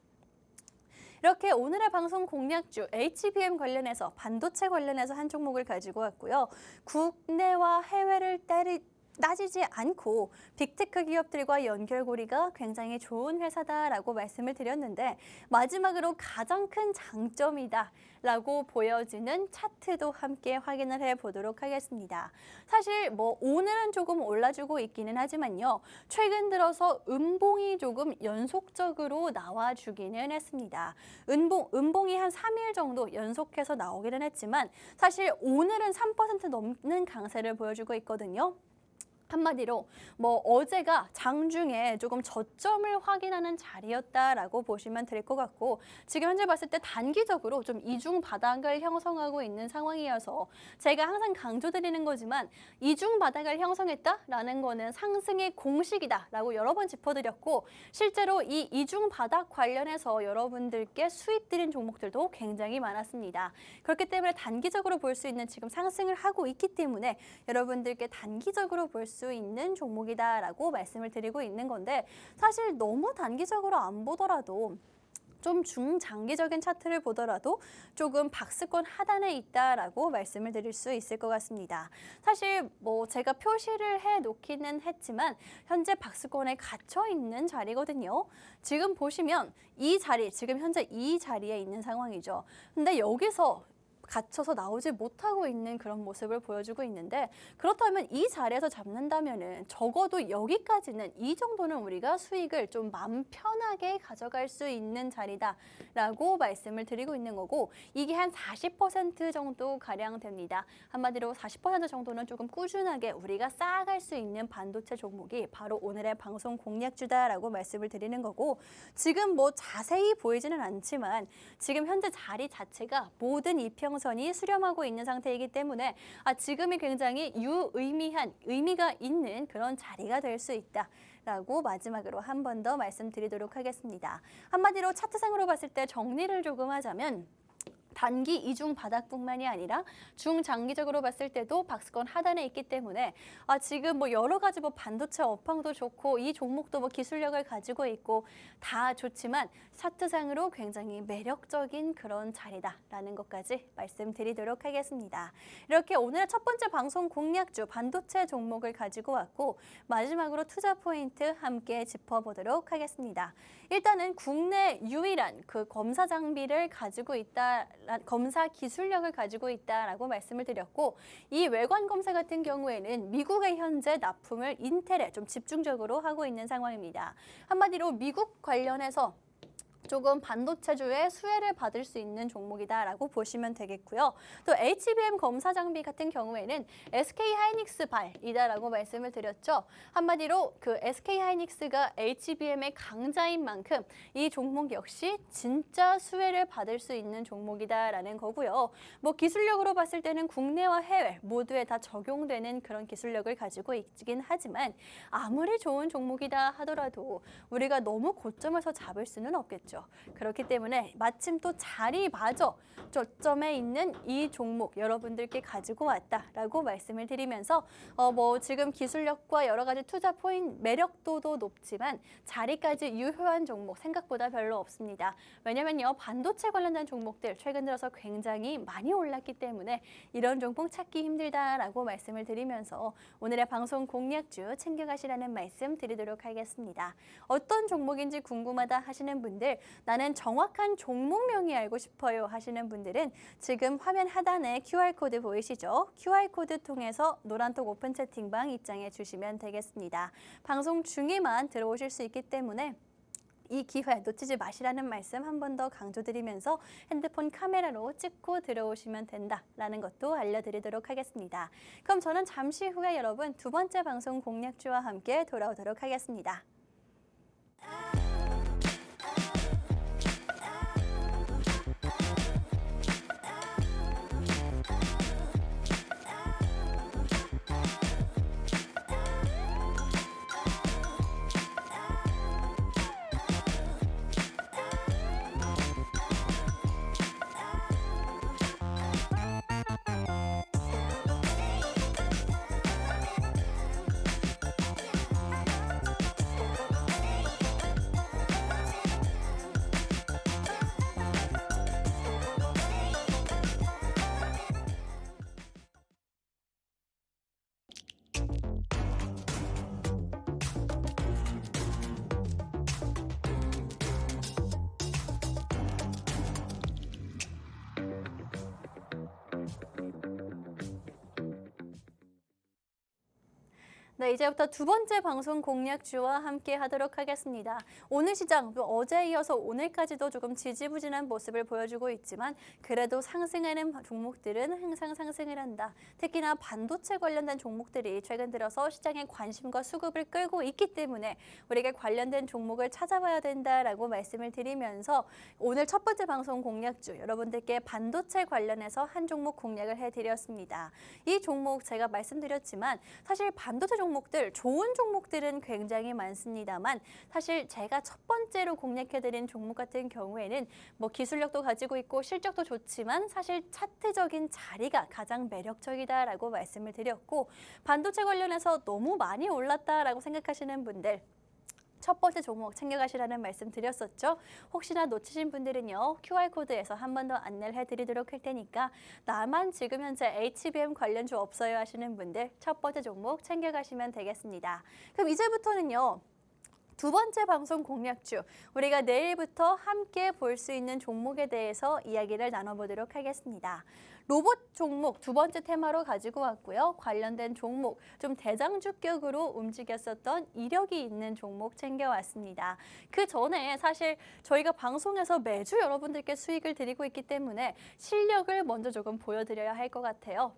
이렇게 오늘의 방송 공략주 HBM 관련해서 반도체 관련해서 한 종목을 가지고 왔고요. 국내와 해외를 따지지 않고 빅테크 기업들과 연결고리가 굉장히 좋은 회사다라고 말씀을 드렸는데 마지막으로 가장 큰 장점이다라고 보여지는 차트도 함께 확인을 해보도록 하겠습니다. 사실 뭐 오늘은 조금 올라주고 있기는 하지만요. 최근 들어서 음봉이 조금 연속적으로 나와주기는 했습니다. 음봉이 한 3일 정도 연속해서 나오기는 했지만 사실 오늘은 3% 넘는 강세를 보여주고 있거든요. 한마디로 뭐 어제가 장중에 조금 저점을 확인하는 자리였다라고 보시면 될 것 같고 지금 현재 봤을 때 단기적으로 좀 이중 바닥을 형성하고 있는 상황이어서 제가 항상 강조드리는 거지만 이중 바닥을 형성했다라는 거는 상승의 공식이다라고 여러 번 짚어드렸고 실제로 이 이중 바닥 관련해서 여러분들께 수익 드린 종목들도 굉장히 많았습니다. 그렇기 때문에 단기적으로 볼 수 있는 지금 상승을 하고 있기 때문에 여러분들께 단기적으로 볼 수 있는 종목이다라고 말씀을 드리고 있는 건데 사실 너무 단기적으로 안 보더라도 좀 중장기적인 차트를 보더라도 조금 박스권 하단에 있다라고 말씀을 드릴 수 있을 것 같습니다. 사실 뭐 제가 표시를 해놓기는 했지만 현재 박스권에 갇혀 있는 자리거든요. 지금 보시면 이 자리, 지금 현재 이 자리에 있는 상황이죠. 근데 여기서 갇혀서 나오지 못하고 있는 그런 모습을 보여주고 있는데 그렇다면 이 자리에서 잡는다면은 적어도 여기까지는 이 정도는 우리가 수익을 좀 마음 편하게 가져갈 수 있는 자리다라고 말씀을 드리고 있는 거고 이게 한 40% 정도 가량 됩니다. 한마디로 40% 정도는 조금 꾸준하게 우리가 쌓아갈 수 있는 반도체 종목이 바로 오늘의 방송 공략주다라고 말씀을 드리는 거고 지금 뭐 자세히 보이지는 않지만 지금 현재 자리 자체가 모든 이평선이 수렴하고 있는 상태이기 때문에 지금이 굉장히 의미가 있는 그런 자리가 될 수 있다라고 마지막으로 한 번 더 말씀드리도록 하겠습니다. 한마디로 차트상으로 봤을 때 정리를 조금 하자면 단기 이중 바닥뿐만이 아니라 중장기적으로 봤을 때도 박스권 하단에 있기 때문에 지금 뭐 여러 가지 뭐 반도체 업황도 좋고 이 종목도 뭐 기술력을 가지고 있고 다 좋지만 차트상으로 굉장히 매력적인 그런 자리다라는 것까지 말씀드리도록 하겠습니다. 이렇게 오늘의 첫 번째 방송 공략주 반도체 종목을 가지고 왔고 마지막으로 투자 포인트 함께 짚어보도록 하겠습니다. 일단은 국내 유일한 그 검사 장비를 가지고 있다. 검사 기술력을 가지고 있다라고 말씀을 드렸고 이 외관 검사 같은 경우에는 미국의 현재 납품을 인텔에 좀 집중적으로 하고 있는 상황입니다. 한마디로 미국 관련해서 조금 반도체주의 수혜를 받을 수 있는 종목이다라고 보시면 되겠고요. 또 HBM 검사 장비 같은 경우에는 SK 하이닉스 발이다라고 말씀을 드렸죠. 한마디로 그 SK 하이닉스가 HBM의 강자인 만큼 이 종목 역시 진짜 수혜를 받을 수 있는 종목이다라는 거고요. 뭐 기술력으로 봤을 때는 국내와 해외 모두에 다 적용되는 그런 기술력을 가지고 있긴 하지만 아무리 좋은 종목이다 하더라도 우리가 너무 고점에서 잡을 수는 없겠죠. 그렇기 때문에 마침 또 자리마저 저점에 있는 이 종목 여러분들께 가지고 왔다라고 말씀을 드리면서 뭐 지금 기술력과 여러 가지 투자 포인트 매력도도 높지만 자리까지 유효한 종목 생각보다 별로 없습니다. 왜냐면요 반도체 관련된 종목들 최근 들어서 굉장히 많이 올랐기 때문에 이런 종목 찾기 힘들다라고 말씀을 드리면서 오늘의 방송 공략주 챙겨가시라는 말씀 드리도록 하겠습니다. 어떤 종목인지 궁금하다 하시는 분들 나는 정확한 종목명이 알고 싶어요 하시는 분들은 지금 화면 하단에 QR코드 보이시죠? QR코드 통해서 노란톡 오픈 채팅방 입장해 주시면 되겠습니다. 방송 중에만 들어오실 수 있기 때문에 이 기회 놓치지 마시라는 말씀 한 번 더 강조드리면서 핸드폰 카메라로 찍고 들어오시면 된다라는 것도 알려드리도록 하겠습니다. 그럼 저는 잠시 후에 여러분 두 번째 방송 공략주와 함께 돌아오도록 하겠습니다. 네, 이제부터 두 번째 방송 공략주와 함께 하도록 하겠습니다. 오늘 시장, 어제에 이어서 오늘까지도 조금 지지부진한 모습을 보여주고 있지만 그래도 상승하는 종목들은 항상 상승을 한다. 특히나 반도체 관련된 종목들이 최근 들어서 시장의 관심과 수급을 끌고 있기 때문에 우리가 관련된 종목을 찾아봐야 된다라고 말씀을 드리면서 오늘 첫 번째 방송 공략주, 여러분들께 반도체 관련해서 한 종목 공략을 해드렸습니다. 이 종목 제가 말씀드렸지만 사실 반도체 종목들, 좋은 종목들은 굉장히 많습니다만 사실 제가 첫 번째로 공략해드린 종목 같은 경우에는 뭐 기술력도 가지고 있고 실적도 좋지만 사실 차트적인 자리가 가장 매력적이다라고 말씀을 드렸고 반도체 관련해서 너무 많이 올랐다라고 생각하시는 분들 첫 번째 종목 챙겨가시라는 말씀 드렸었죠. 혹시나 놓치신 분들은요. QR코드에서 한 번 더 안내를 해드리도록 할 테니까 나만 지금 현재 HBM 관련주 없어요 하시는 분들 첫 번째 종목 챙겨가시면 되겠습니다. 그럼 이제부터는요. 두 번째 방송 공략주, 우리가 내일부터 함께 볼 수 있는 종목에 대해서 이야기를 나눠보도록 하겠습니다. 로봇 종목 두 번째 테마로 가지고 왔고요. 관련된 종목, 좀 대장주격으로 움직였었던 이력이 있는 종목 챙겨왔습니다. 그 전에 사실 저희가 방송에서 매주 여러분들께 수익을 드리고 있기 때문에 실력을 먼저 조금 보여드려야 할 것 같아요.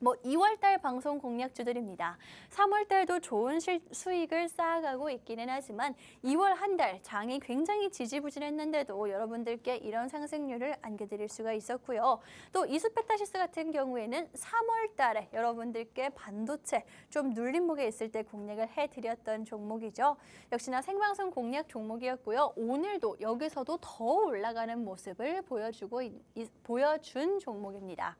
2월달 방송 공략주들입니다. 3월달도 좋은 수익을 쌓아가고 있기는 하지만 2월 한 달 장이 굉장히 지지부진했는데도 여러분들께 이런 상승률을 안겨드릴 수가 있었고요. 또 이수페타시스 같은 경우에는 3월달에 여러분들께 반도체 좀 눌림목에 있을 때 공략을 해드렸던 종목이죠. 역시나 생방송 공략 종목이었고요. 오늘도 여기서도 더 올라가는 모습을 보여준 종목입니다.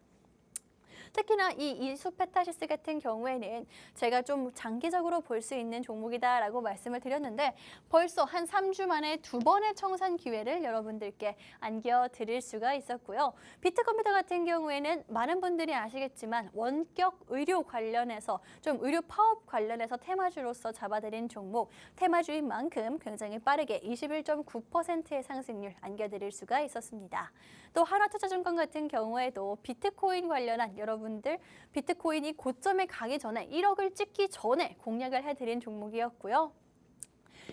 특히나 이 이수페타시스 같은 경우에는 제가 좀 장기적으로 볼 수 있는 종목이다라고 말씀을 드렸는데 벌써 한 3주 만에 두 번의 청산 기회를 여러분들께 안겨드릴 수가 있었고요. 비트컴퓨터 같은 경우에는 많은 분들이 아시겠지만 원격 의료 관련해서 좀 의료 파업 관련해서 테마주로서 잡아드린 종목, 테마주인 만큼 굉장히 빠르게 21.9%의 상승률 안겨드릴 수가 있었습니다. 또 하나투자증권 같은 경우에도 비트코인 관련한 여러분들 비트코인이 고점에 가기 전에 1억을 찍기 전에 공략을 해드린 종목이었고요.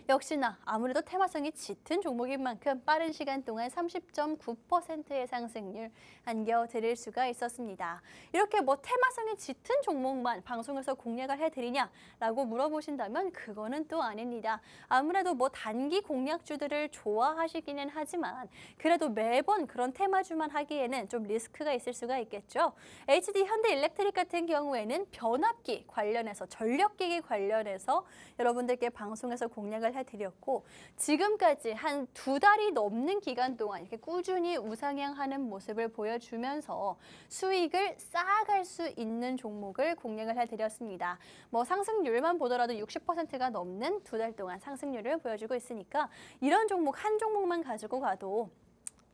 역시나 아무래도 테마성이 짙은 종목인 만큼 빠른 시간 동안 30.9%의 상승률 안겨드릴 수가 있었습니다. 이렇게 테마성이 짙은 종목만 방송에서 공략을 해드리냐라고 물어보신다면 그거는 또 아닙니다. 아무래도 단기 공략주들을 좋아하시기는 하지만 그래도 매번 그런 테마주만 하기에는 좀 리스크가 있을 수가 있겠죠. HD 현대일렉트릭 같은 경우에는 변압기 관련해서 전력기기 관련해서 여러분들께 방송에서 공략을 해드렸고 지금까지 한 2달이 넘는 기간 동안 이렇게 꾸준히 우상향하는 모습을 보여주면서 수익을 쌓아갈 수 있는 종목을 공략을 해드렸습니다. 상승률만 보더라도 60%가 넘는 2달 동안 상승률을 보여주고 있으니까 이런 종목 한 종목만 가지고 가도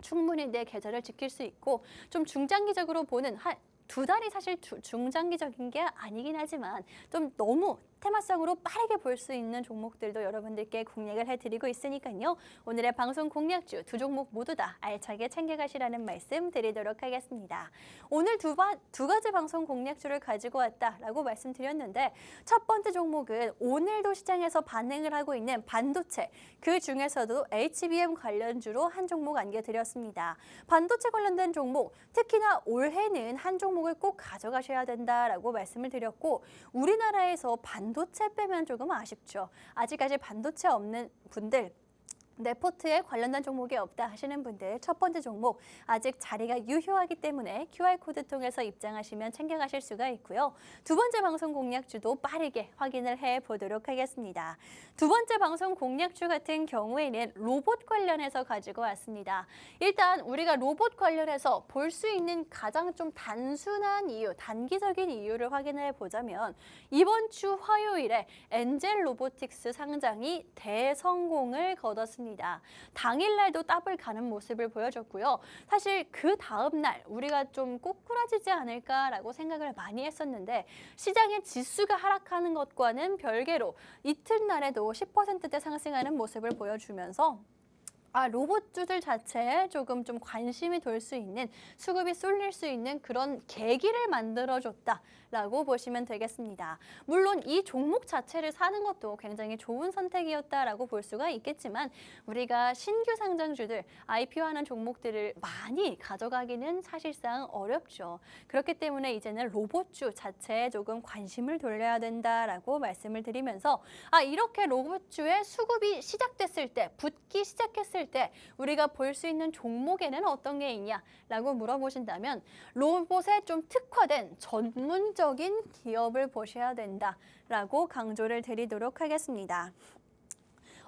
충분히 내 계좌를 지킬 수 있고 좀 중장기적으로 보는 한 2달이 사실 중장기적인 게 아니긴 하지만 좀 너무 테마성으로 빠르게 볼 수 있는 종목들도 여러분들께 공략을 해드리고 있으니까요. 오늘의 방송 공략주 두 종목 모두 다 알차게 챙겨가시라는 말씀 드리도록 하겠습니다. 오늘 두 가지 방송 공략주를 가지고 왔다라고 말씀드렸는데 첫 번째 종목은 오늘도 시장에서 반응을 하고 있는 반도체, 그 중에서도 HBM 관련주로 한 종목 안겨드렸습니다. 반도체 관련된 종목, 특히나 올해는 한 종목을 꼭 가져가셔야 된다라고 말씀을 드렸고 우리나라에서 반도체 빼면 조금 아쉽죠. 아직까지 반도체 없는 분들, 내 포트에 관련된 종목이 없다 하시는 분들 첫 번째 종목 아직 자리가 유효하기 때문에 QR코드 통해서 입장하시면 챙겨가실 수가 있고요. 두 번째 방송 공략주도 빠르게 확인을 해보도록 하겠습니다. 두 번째 방송 공략주 같은 경우에는 로봇 관련해서 가지고 왔습니다. 일단 우리가 로봇 관련해서 볼 수 있는 가장 좀 단순한 이유, 단기적인 이유를 확인해 보자면 이번 주 화요일에 엔젤 로보틱스 상장이 대성공을 거뒀습니다. 당일날도 더블 가는 모습을 보여줬고요. 사실 그 다음날 우리가 좀 꼬꾸라지지 않을까라고 생각을 많이 했었는데 시장의 지수가 하락하는 것과는 별개로 이튿날에도 10%대 상승하는 모습을 보여주면서 로봇주들 자체에 조금 좀 관심이 돌 수 있는, 수급이 쏠릴 수 있는 그런 계기를 만들어줬다라고 보시면 되겠습니다. 물론 이 종목 자체를 사는 것도 굉장히 좋은 선택이었다라고 볼 수가 있겠지만 우리가 신규 상장주들, IPO하는 종목들을 많이 가져가기는 사실상 어렵죠. 그렇기 때문에 이제는 로봇주 자체에 조금 관심을 돌려야 된다라고 말씀을 드리면서 이렇게 로봇주의 수급이 시작됐을 때, 붙기 시작했을 때 우리가 볼 수 있는 종목에는 어떤 게 있냐라고 물어보신다면 로봇에 좀 특화된 전문적인 기업을 보셔야 된다라고 강조를 드리도록 하겠습니다.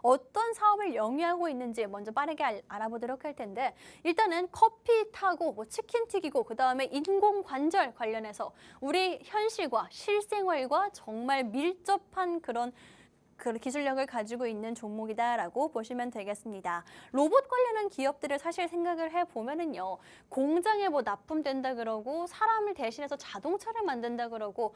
어떤 사업을 영위하고 있는지 먼저 빠르게 알아보도록 할 텐데 일단은 커피 타고 치킨 튀기고 그다음에 인공관절 관련해서 우리 현실과 실생활과 정말 밀접한 그런 기술력을 가지고 있는 종목이다라고 보시면 되겠습니다. 로봇 관련한 기업들을 사실 생각을 해보면은요. 공장에 납품된다 그러고 사람을 대신해서 자동차를 만든다 그러고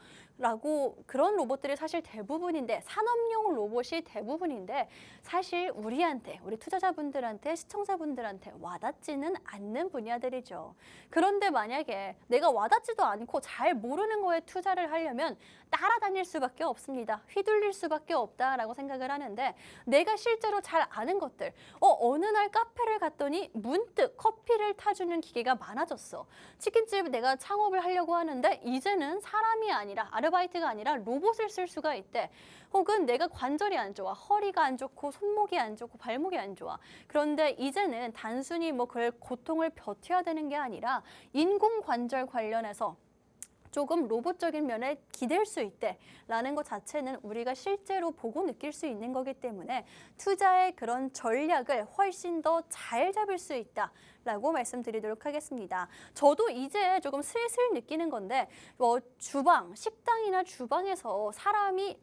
그런 로봇들이 사실 대부분인데 산업용 로봇이 대부분인데 사실 우리한테, 우리 투자자분들한테, 시청자분들한테 와닿지는 않는 분야들이죠. 그런데 만약에 내가 와닿지도 않고 잘 모르는 거에 투자를 하려면 따라다닐 수밖에 없습니다. 휘둘릴 수밖에 없다라고 생각을 하는데 내가 실제로 잘 아는 것들, 어느 날 카페를 갔더니 문득 커피를 타주는 기계가 많아졌어. 치킨집 내가 창업을 하려고 하는데 이제는 사람이 아니라 아르바이트가 아니라 로봇을 쓸 수가 있대. 혹은 내가 관절이 안 좋아, 허리가 안 좋고 손목이 안 좋고 발목이 안 좋아. 그런데 이제는 단순히 그걸 고통을 버텨야 되는 게 아니라 인공관절 관련해서 조금 로봇적인 면에 기댈 수 있대라는 것 자체는 우리가 실제로 보고 느낄 수 있는 거기 때문에 투자의 그런 전략을 훨씬 더 잘 잡을 수 있다라고 말씀드리도록 하겠습니다. 저도 이제 조금 슬슬 느끼는 건데 주방, 식당이나 주방에서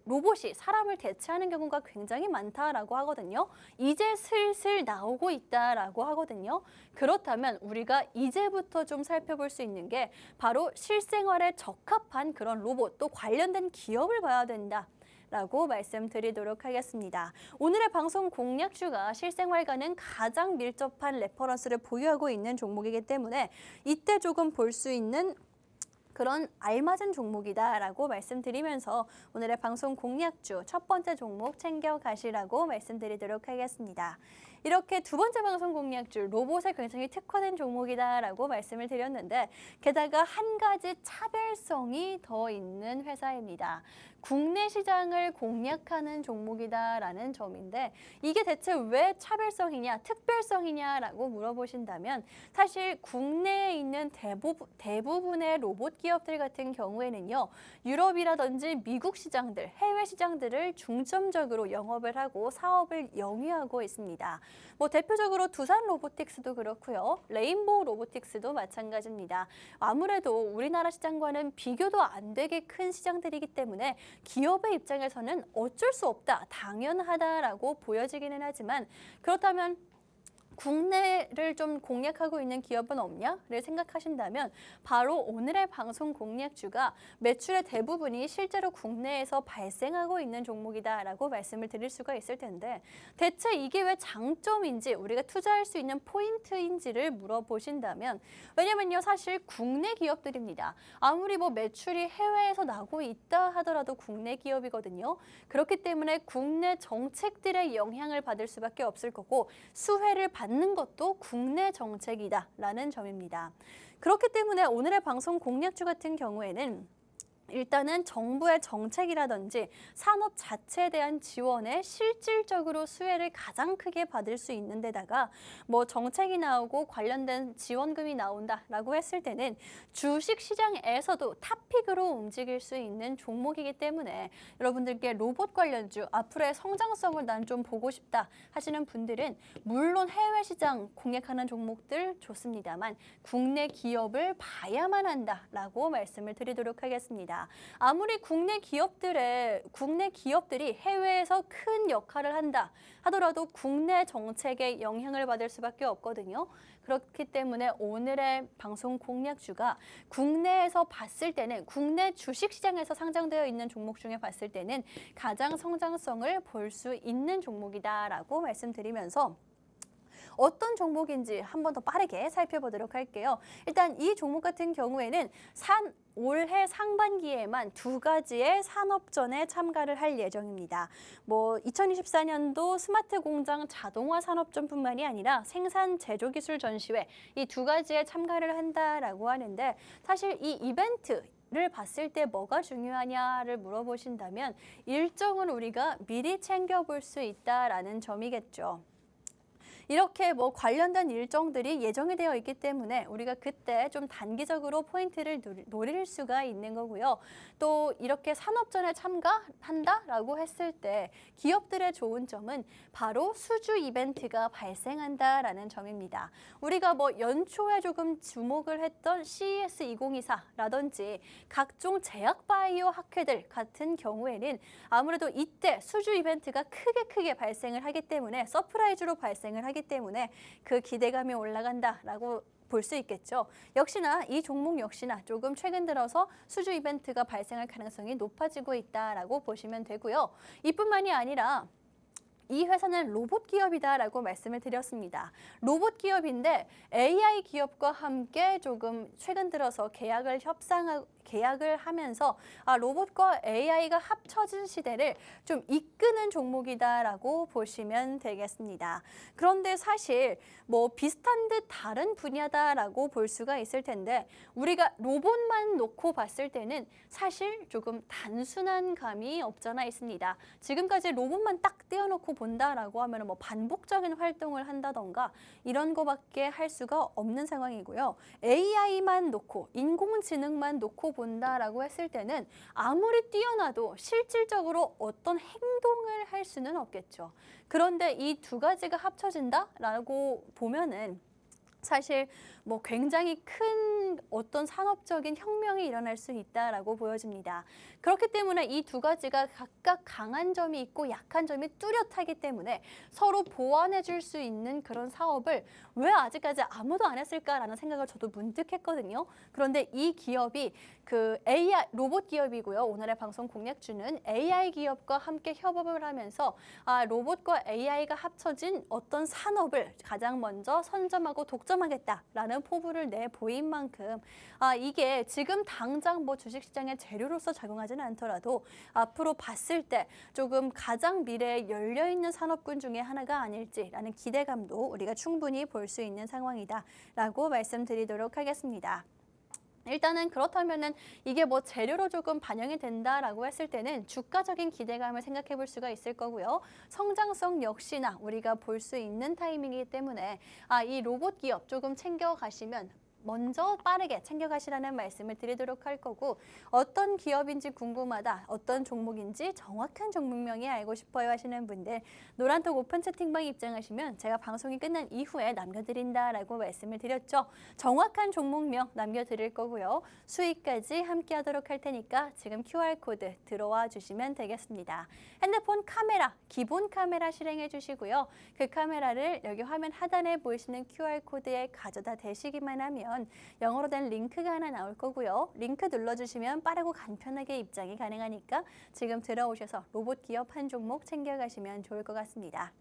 로봇이 사람을 대체하는 경우가 굉장히 많다라고 하거든요. 이제 슬슬 나오고 있다라고 하거든요. 그렇다면 우리가 이제부터 좀 살펴볼 수 있는 게 바로 실생활에 적합한 그런 로봇 또 관련된 기업을 봐야 된다라고 말씀드리도록 하겠습니다. 오늘의 방송 공략주가 실생활과는 가장 밀접한 레퍼런스를 보유하고 있는 종목이기 때문에 이때 조금 볼 수 있는 그런 알맞은 종목이다라고 말씀드리면서 오늘의 방송 공략주 첫 번째 종목 챙겨가시라고 말씀드리도록 하겠습니다. 이렇게 두 번째 방송 공략주 로봇에 굉장히 특화된 종목이다라고 말씀을 드렸는데 게다가 한 가지 차별성이 더 있는 회사입니다. 국내 시장을 공략하는 종목이다라는 점인데 이게 대체 왜 차별성이냐, 특별성이냐라고 물어보신다면 사실 국내에 있는 대부분의 로봇 기업들 같은 경우에는요. 유럽이라든지 미국 시장들, 해외 시장들을 중점적으로 영업을 하고 사업을 영위하고 있습니다. 대표적으로 두산 로보틱스도 그렇고요. 레인보우 로보틱스도 마찬가지입니다. 아무래도 우리나라 시장과는 비교도 안 되게 큰 시장들이기 때문에 기업의 입장에서는 어쩔 수 없다, 당연하다라고 보여지기는 하지만 그렇다면 국내를 좀 공략하고 있는 기업은 없냐를 생각하신다면 바로 오늘의 방송 공략주가 매출의 대부분이 실제로 국내에서 발생하고 있는 종목이다라고 말씀을 드릴 수가 있을 텐데 대체 이게 왜 장점인지 우리가 투자할 수 있는 포인트인지를 물어보신다면 왜냐면요 사실 국내 기업들입니다. 아무리 뭐 매출이 해외에서 나고 있다 하더라도 국내 기업이거든요. 그렇기 때문에 국내 정책들의 영향을 받을 수밖에 없을 거고 수혜를 받는 것도 국내 정책이다라는 점입니다. 그렇기 때문에 오늘의 방송 공략주 같은 경우에는 일단은 정부의 정책이라든지 산업 자체에 대한 지원에 실질적으로 수혜를 가장 크게 받을 수 있는 데다가 뭐 정책이 나오고 관련된 지원금이 나온다라고 했을 때는 주식 시장에서도 탑픽으로 움직일 수 있는 종목이기 때문에 여러분들께 로봇 관련주 앞으로의 성장성을 난 좀 보고 싶다 하시는 분들은 물론 해외 시장 공략하는 종목들 좋습니다만 국내 기업을 봐야만 한다라고 말씀을 드리도록 하겠습니다. 아무리 국내 기업들이 해외에서 큰 역할을 한다 하더라도 국내 정책에 영향을 받을 수밖에 없거든요. 그렇기 때문에 오늘의 방송 공략주가 국내에서 봤을 때는 국내 주식시장에서 상장되어 있는 종목 중에 봤을 때는 가장 성장성을 볼 수 있는 종목이다라고 말씀드리면서 어떤 종목인지 한 번 더 빠르게 살펴보도록 할게요. 일단 이 종목 같은 경우에는 올해 상반기에만 2가지의 산업전에 참가를 할 예정입니다. 뭐 2024년도 스마트 공장 자동화 산업전뿐만이 아니라 생산 제조기술 전시회 이 2가지에 참가를 한다라고 하는데 사실 이 이벤트를 봤을 때 뭐가 중요하냐를 물어보신다면 일정을 우리가 미리 챙겨볼 수 있다라는 점이겠죠. 이렇게 뭐 관련된 일정들이 예정이 되어 있기 때문에 우리가 그때 좀 단기적으로 포인트를 노릴 수가 있는 거고요. 또 이렇게 산업전에 참가한다라고 했을 때 기업들의 좋은 점은 바로 수주 이벤트가 발생한다라는 점입니다. 우리가 뭐 연초에 조금 주목을 했던 CES 2024라든지 각종 제약바이오 학회들 같은 경우에는 아무래도 이때 수주 이벤트가 크게 발생을 하기 때문에 서프라이즈로 발생을 하기 때문에 그 기대감이 올라간다라고 볼 수 있겠죠. 역시나 이 종목 역시나 조금 최근 들어서 수주 이벤트가 발생할 가능성이 높아지고 있다라고 보시면 되고요. 이뿐만이 아니라 이 회사는 로봇 기업이다라고 말씀을 드렸습니다. 로봇 기업인데 AI 기업과 함께 조금 최근 들어서 계약을 하면서 로봇과 AI가 합쳐진 시대를 좀 이끄는 종목이다라고 보시면 되겠습니다. 그런데 사실 뭐 비슷한 듯 다른 분야다라고 볼 수가 있을 텐데 우리가 로봇만 놓고 봤을 때는 사실 조금 단순한 감이 없잖아 있습니다. 지금까지 로봇만 딱 떼어놓고 본다라고 하면 뭐 반복적인 활동을 한다던가 이런 거밖에 할 수가 없는 상황이고요. AI만 놓고 인공지능만 놓고 본다라고 했을 때는 아무리 뛰어나도 실질적으로 어떤 행동을 할 수는 없겠죠. 그런데 이 2가지가 합쳐진다라고 보면은 사실 뭐 굉장히 큰 어떤 산업적인 혁명이 일어날 수 있다라고 보여집니다. 그렇기 때문에 이 2가지가 각각 강한 점이 있고 약한 점이 뚜렷하기 때문에 서로 보완해 줄 수 있는 그런 사업을 왜 아직까지 아무도 안 했을까라는 생각을 저도 문득 했거든요. 그런데 이 기업이 그 AI 로봇 기업이고요. 오늘의 방송 공략주는 AI 기업과 함께 협업을 하면서 로봇과 AI가 합쳐진 어떤 산업을 가장 먼저 선점하고 독점하겠다라는 포부를 내보인 만큼 이게 지금 당장 뭐 주식시장의 재료로서 작용하지는 않더라도 앞으로 봤을 때 조금 가장 미래에 열려있는 산업군 중에 하나가 아닐지라는 기대감도 우리가 충분히 볼 수 있는 상황이다라고 말씀드리도록 하겠습니다. 일단은 그렇다면은 이게 뭐 재료로 조금 반영이 된다라고 했을 때는 주가적인 기대감을 생각해 볼 수가 있을 거고요. 성장성 역시나 우리가 볼 수 있는 타이밍이기 때문에 이 로봇 기업 조금 챙겨 가시면 먼저 빠르게 챙겨가시라는 말씀을 드리도록 할 거고 어떤 기업인지 궁금하다, 어떤 종목인지 정확한 종목명이 알고 싶어요 하시는 분들 노란톡 오픈 채팅방 입장하시면 제가 방송이 끝난 이후에 남겨드린다라고 말씀을 드렸죠. 정확한 종목명 남겨드릴 거고요. 수익까지 함께 하도록 할 테니까 지금 QR코드 들어와 주시면 되겠습니다. 핸드폰 카메라, 기본 카메라 실행해 주시고요. 그 카메라를 여기 화면 하단에 보이시는 QR코드에 가져다 대시기만 하면 영어로 된 링크가 하나 나올 거고요. 링크 눌러주시면 빠르고 간편하게 입장이 가능하니까 지금 들어오셔서 로봇 기업 한 종목 챙겨가시면 좋을 것 같습니다.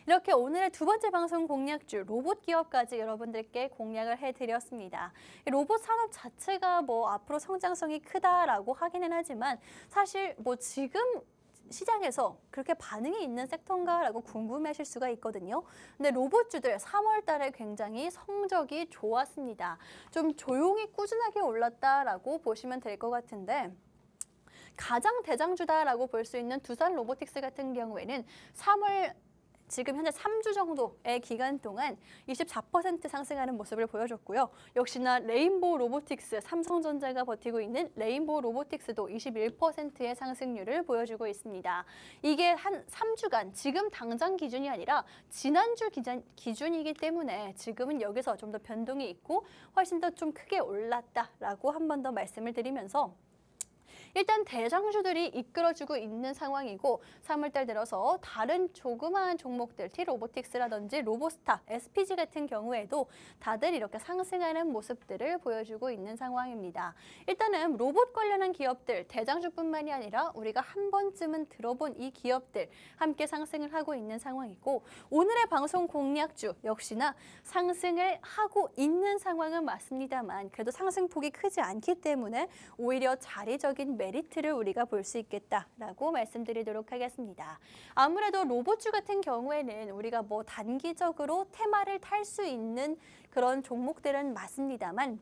이렇게 오늘의 두 번째 방송 공략주 로봇 기업까지 여러분들께 공략을 해드렸습니다. 로봇 산업 자체가 뭐 앞으로 성장성이 크다라고 하기는 하지만 사실 뭐 지금 시장에서 그렇게 반응이 있는 섹터인가라고 궁금해하실 수가 있거든요. 근데 로봇주들 3월 달에 굉장히 성적이 좋았습니다. 좀 조용히 꾸준하게 올랐다라고 보시면 될 것 같은데 가장 대장주다라고 볼 수 있는 두산 로보틱스 같은 경우에는 3월 지금 현재 3주 정도의 기간 동안 24% 상승하는 모습을 보여줬고요. 역시나 레인보우 로보틱스, 삼성전자가 버티고 있는 레인보우 로보틱스도 21%의 상승률을 보여주고 있습니다. 이게 한 3주간 지금 당장 기준이 아니라 지난주 기준이기 때문에 지금은 여기서 좀 더 변동이 있고 훨씬 더 좀 크게 올랐다라고 한 번 더 말씀을 드리면서 일단 대장주들이 이끌어주고 있는 상황이고 3월달 들어서 다른 조그마한 종목들 T로보틱스라든지 로보스타, SPG 같은 경우에도 다들 이렇게 상승하는 모습들을 보여주고 있는 상황입니다. 일단은 로봇 관련한 기업들 대장주뿐만이 아니라 우리가 한 번쯤은 들어본 이 기업들 함께 상승을 하고 있는 상황이고 오늘의 방송 공략주 역시나 상승을 하고 있는 상황은 맞습니다만 그래도 상승폭이 크지 않기 때문에 오히려 자리적인 메리트를 우리가 볼 수 있겠다라고 말씀드리도록 하겠습니다. 아무래도 로봇주 같은 경우에는 우리가 뭐 단기적으로 테마를 탈 수 있는 그런 종목들은 맞습니다만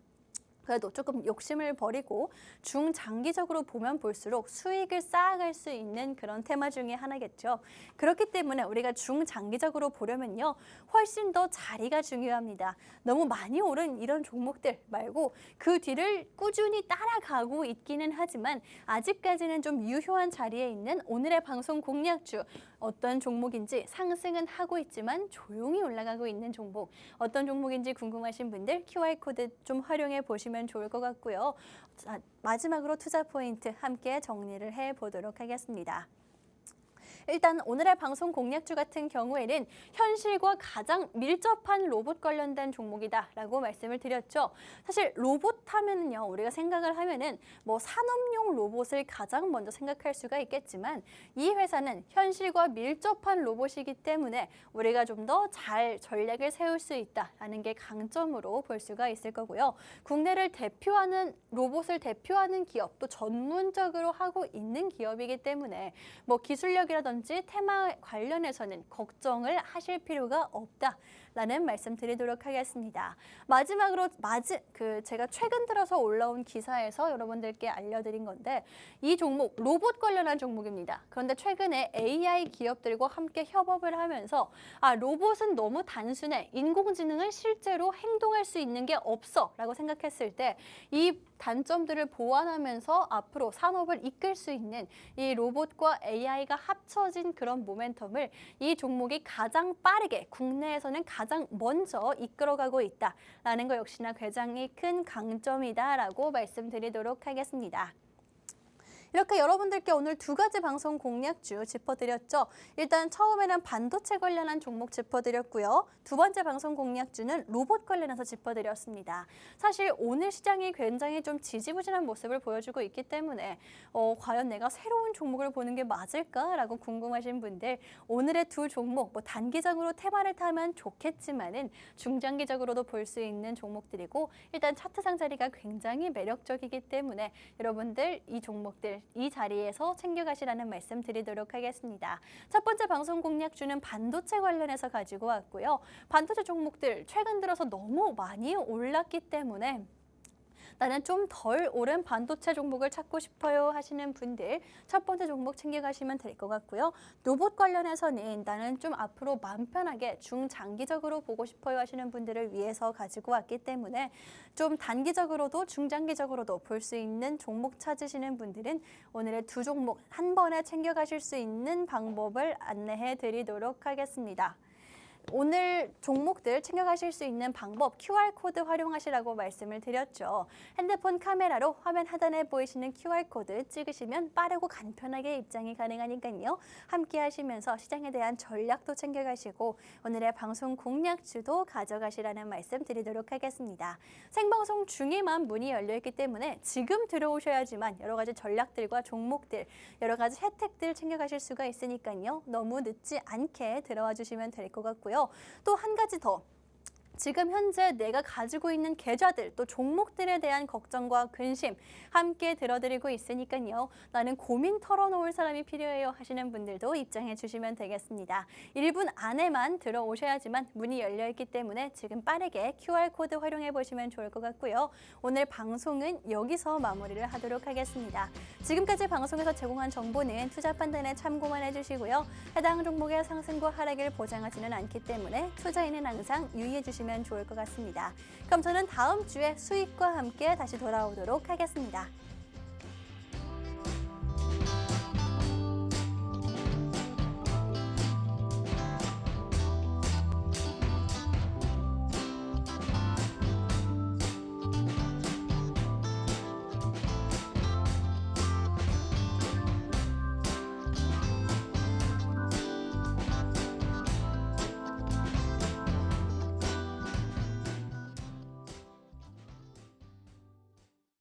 그래도 조금 욕심을 버리고 중장기적으로 보면 볼수록 수익을 쌓아갈 수 있는 그런 테마 중에 하나겠죠. 그렇기 때문에 우리가 중장기적으로 보려면요. 훨씬 더 자리가 중요합니다. 너무 많이 오른 이런 종목들 말고 그 뒤를 꾸준히 따라가고 있기는 하지만 아직까지는 좀 유효한 자리에 있는 오늘의 방송 공략주 어떤 종목인지 상승은 하고 있지만 조용히 올라가고 있는 종목 어떤 종목인지 궁금하신 분들 QR코드 좀 활용해 보시면 좋을 것 같고요. 자, 마지막으로 투자 포인트 함께 정리를 해보도록 하겠습니다. 일단 오늘의 방송 공략주 같은 경우에는 현실과 가장 밀접한 로봇 관련된 종목이다라고 말씀을 드렸죠. 사실 로봇 하면은요, 우리가 생각을 하면은 뭐 산업용 로봇을 가장 먼저 생각할 수가 있겠지만 이 회사는 현실과 밀접한 로봇이기 때문에 우리가 좀 더 잘 전략을 세울 수 있다라는 게 강점으로 볼 수가 있을 거고요. 국내를 대표하는 로봇을 대표하는 기업 또 전문적으로 하고 있는 기업이기 때문에 뭐 기술력이라든지 테마 관련해서는 걱정을 하실 필요가 없다라는 말씀 드리도록 하겠습니다. 마지막으로 제가 최근 들어서 올라온 기사에서 여러분들께 알려드린 건데 이 종목 로봇 관련한 종목입니다. 그런데 최근에 AI 기업들과 함께 협업을 하면서 로봇은 너무 단순해. 인공지능은 실제로 행동할 수 있는 게 없어 라고 생각했을 때 이 단점들을 보완하면서 앞으로 산업을 이끌 수 있는 이 로봇과 AI가 합쳐진 그런 모멘텀을 이 종목이 가장 빠르게 국내에서는 가장 먼저 이끌어가고 있다라는 거 역시나 굉장히 큰 강점이다라고 말씀드리도록 하겠습니다. 이렇게 여러분들께 오늘 두 가지 방송 공략주 짚어드렸죠. 일단 처음에는 반도체 관련한 종목 짚어드렸고요. 두 번째 방송 공략주는 로봇 관련해서 짚어드렸습니다. 사실 오늘 시장이 굉장히 좀 지지부진한 모습을 보여주고 있기 때문에 과연 내가 새로운 종목을 보는 게 맞을까라고 궁금하신 분들 오늘의 두 종목 뭐 단기적으로 테마를 타면 좋겠지만은 중장기적으로도 볼 수 있는 종목들이고 일단 차트상 자리가 굉장히 매력적이기 때문에 여러분들 이 종목들 이 자리에서 챙겨가시라는 말씀 드리도록 하겠습니다. 첫 번째 방송 공략주는 반도체 관련해서 가지고 왔고요. 반도체 종목들 최근 들어서 너무 많이 올랐기 때문에 나는 좀 덜 오른 반도체 종목을 찾고 싶어요 하시는 분들 첫 번째 종목 챙겨가시면 될 것 같고요. 로봇 관련해서는 나는 좀 앞으로 마음 편하게 중장기적으로 보고 싶어요 하시는 분들을 위해서 가지고 왔기 때문에 좀 단기적으로도 중장기적으로도 볼 수 있는 종목 찾으시는 분들은 오늘의 두 종목 한 번에 챙겨가실 수 있는 방법을 안내해 드리도록 하겠습니다. 오늘 종목들 챙겨가실 수 있는 방법 QR코드 활용하시라고 말씀을 드렸죠. 핸드폰 카메라로 화면 하단에 보이시는 QR코드 찍으시면 빠르고 간편하게 입장이 가능하니까요. 함께 하시면서 시장에 대한 전략도 챙겨가시고 오늘의 방송 공략주도 가져가시라는 말씀 드리도록 하겠습니다. 생방송 중에만 문이 열려있기 때문에 지금 들어오셔야지만 여러 가지 전략들과 종목들, 여러 가지 혜택들 챙겨가실 수가 있으니까요. 너무 늦지 않게 들어와 주시면 될 것 같고요. 또 한 가지 더. 지금 현재 내가 가지고 있는 계좌들 또 종목들에 대한 걱정과 근심 함께 들어드리고 있으니까요. 나는 고민 털어놓을 사람이 필요해요 하시는 분들도 입장해 주시면 되겠습니다. 1분 안에만 들어오셔야지만 문이 열려있기 때문에 지금 빠르게 QR코드 활용해 보시면 좋을 것 같고요. 오늘 방송은 여기서 마무리를 하도록 하겠습니다. 지금까지 방송에서 제공한 정보는 투자 판단에 참고만 해주시고요. 해당 종목의 상승과 하락을 보장하지는 않기 때문에 투자에는 항상 유의해 주시면 좋을 것 같습니다. 그럼 저는 다음 주에 수익과 함께 다시 돌아오도록 하겠습니다.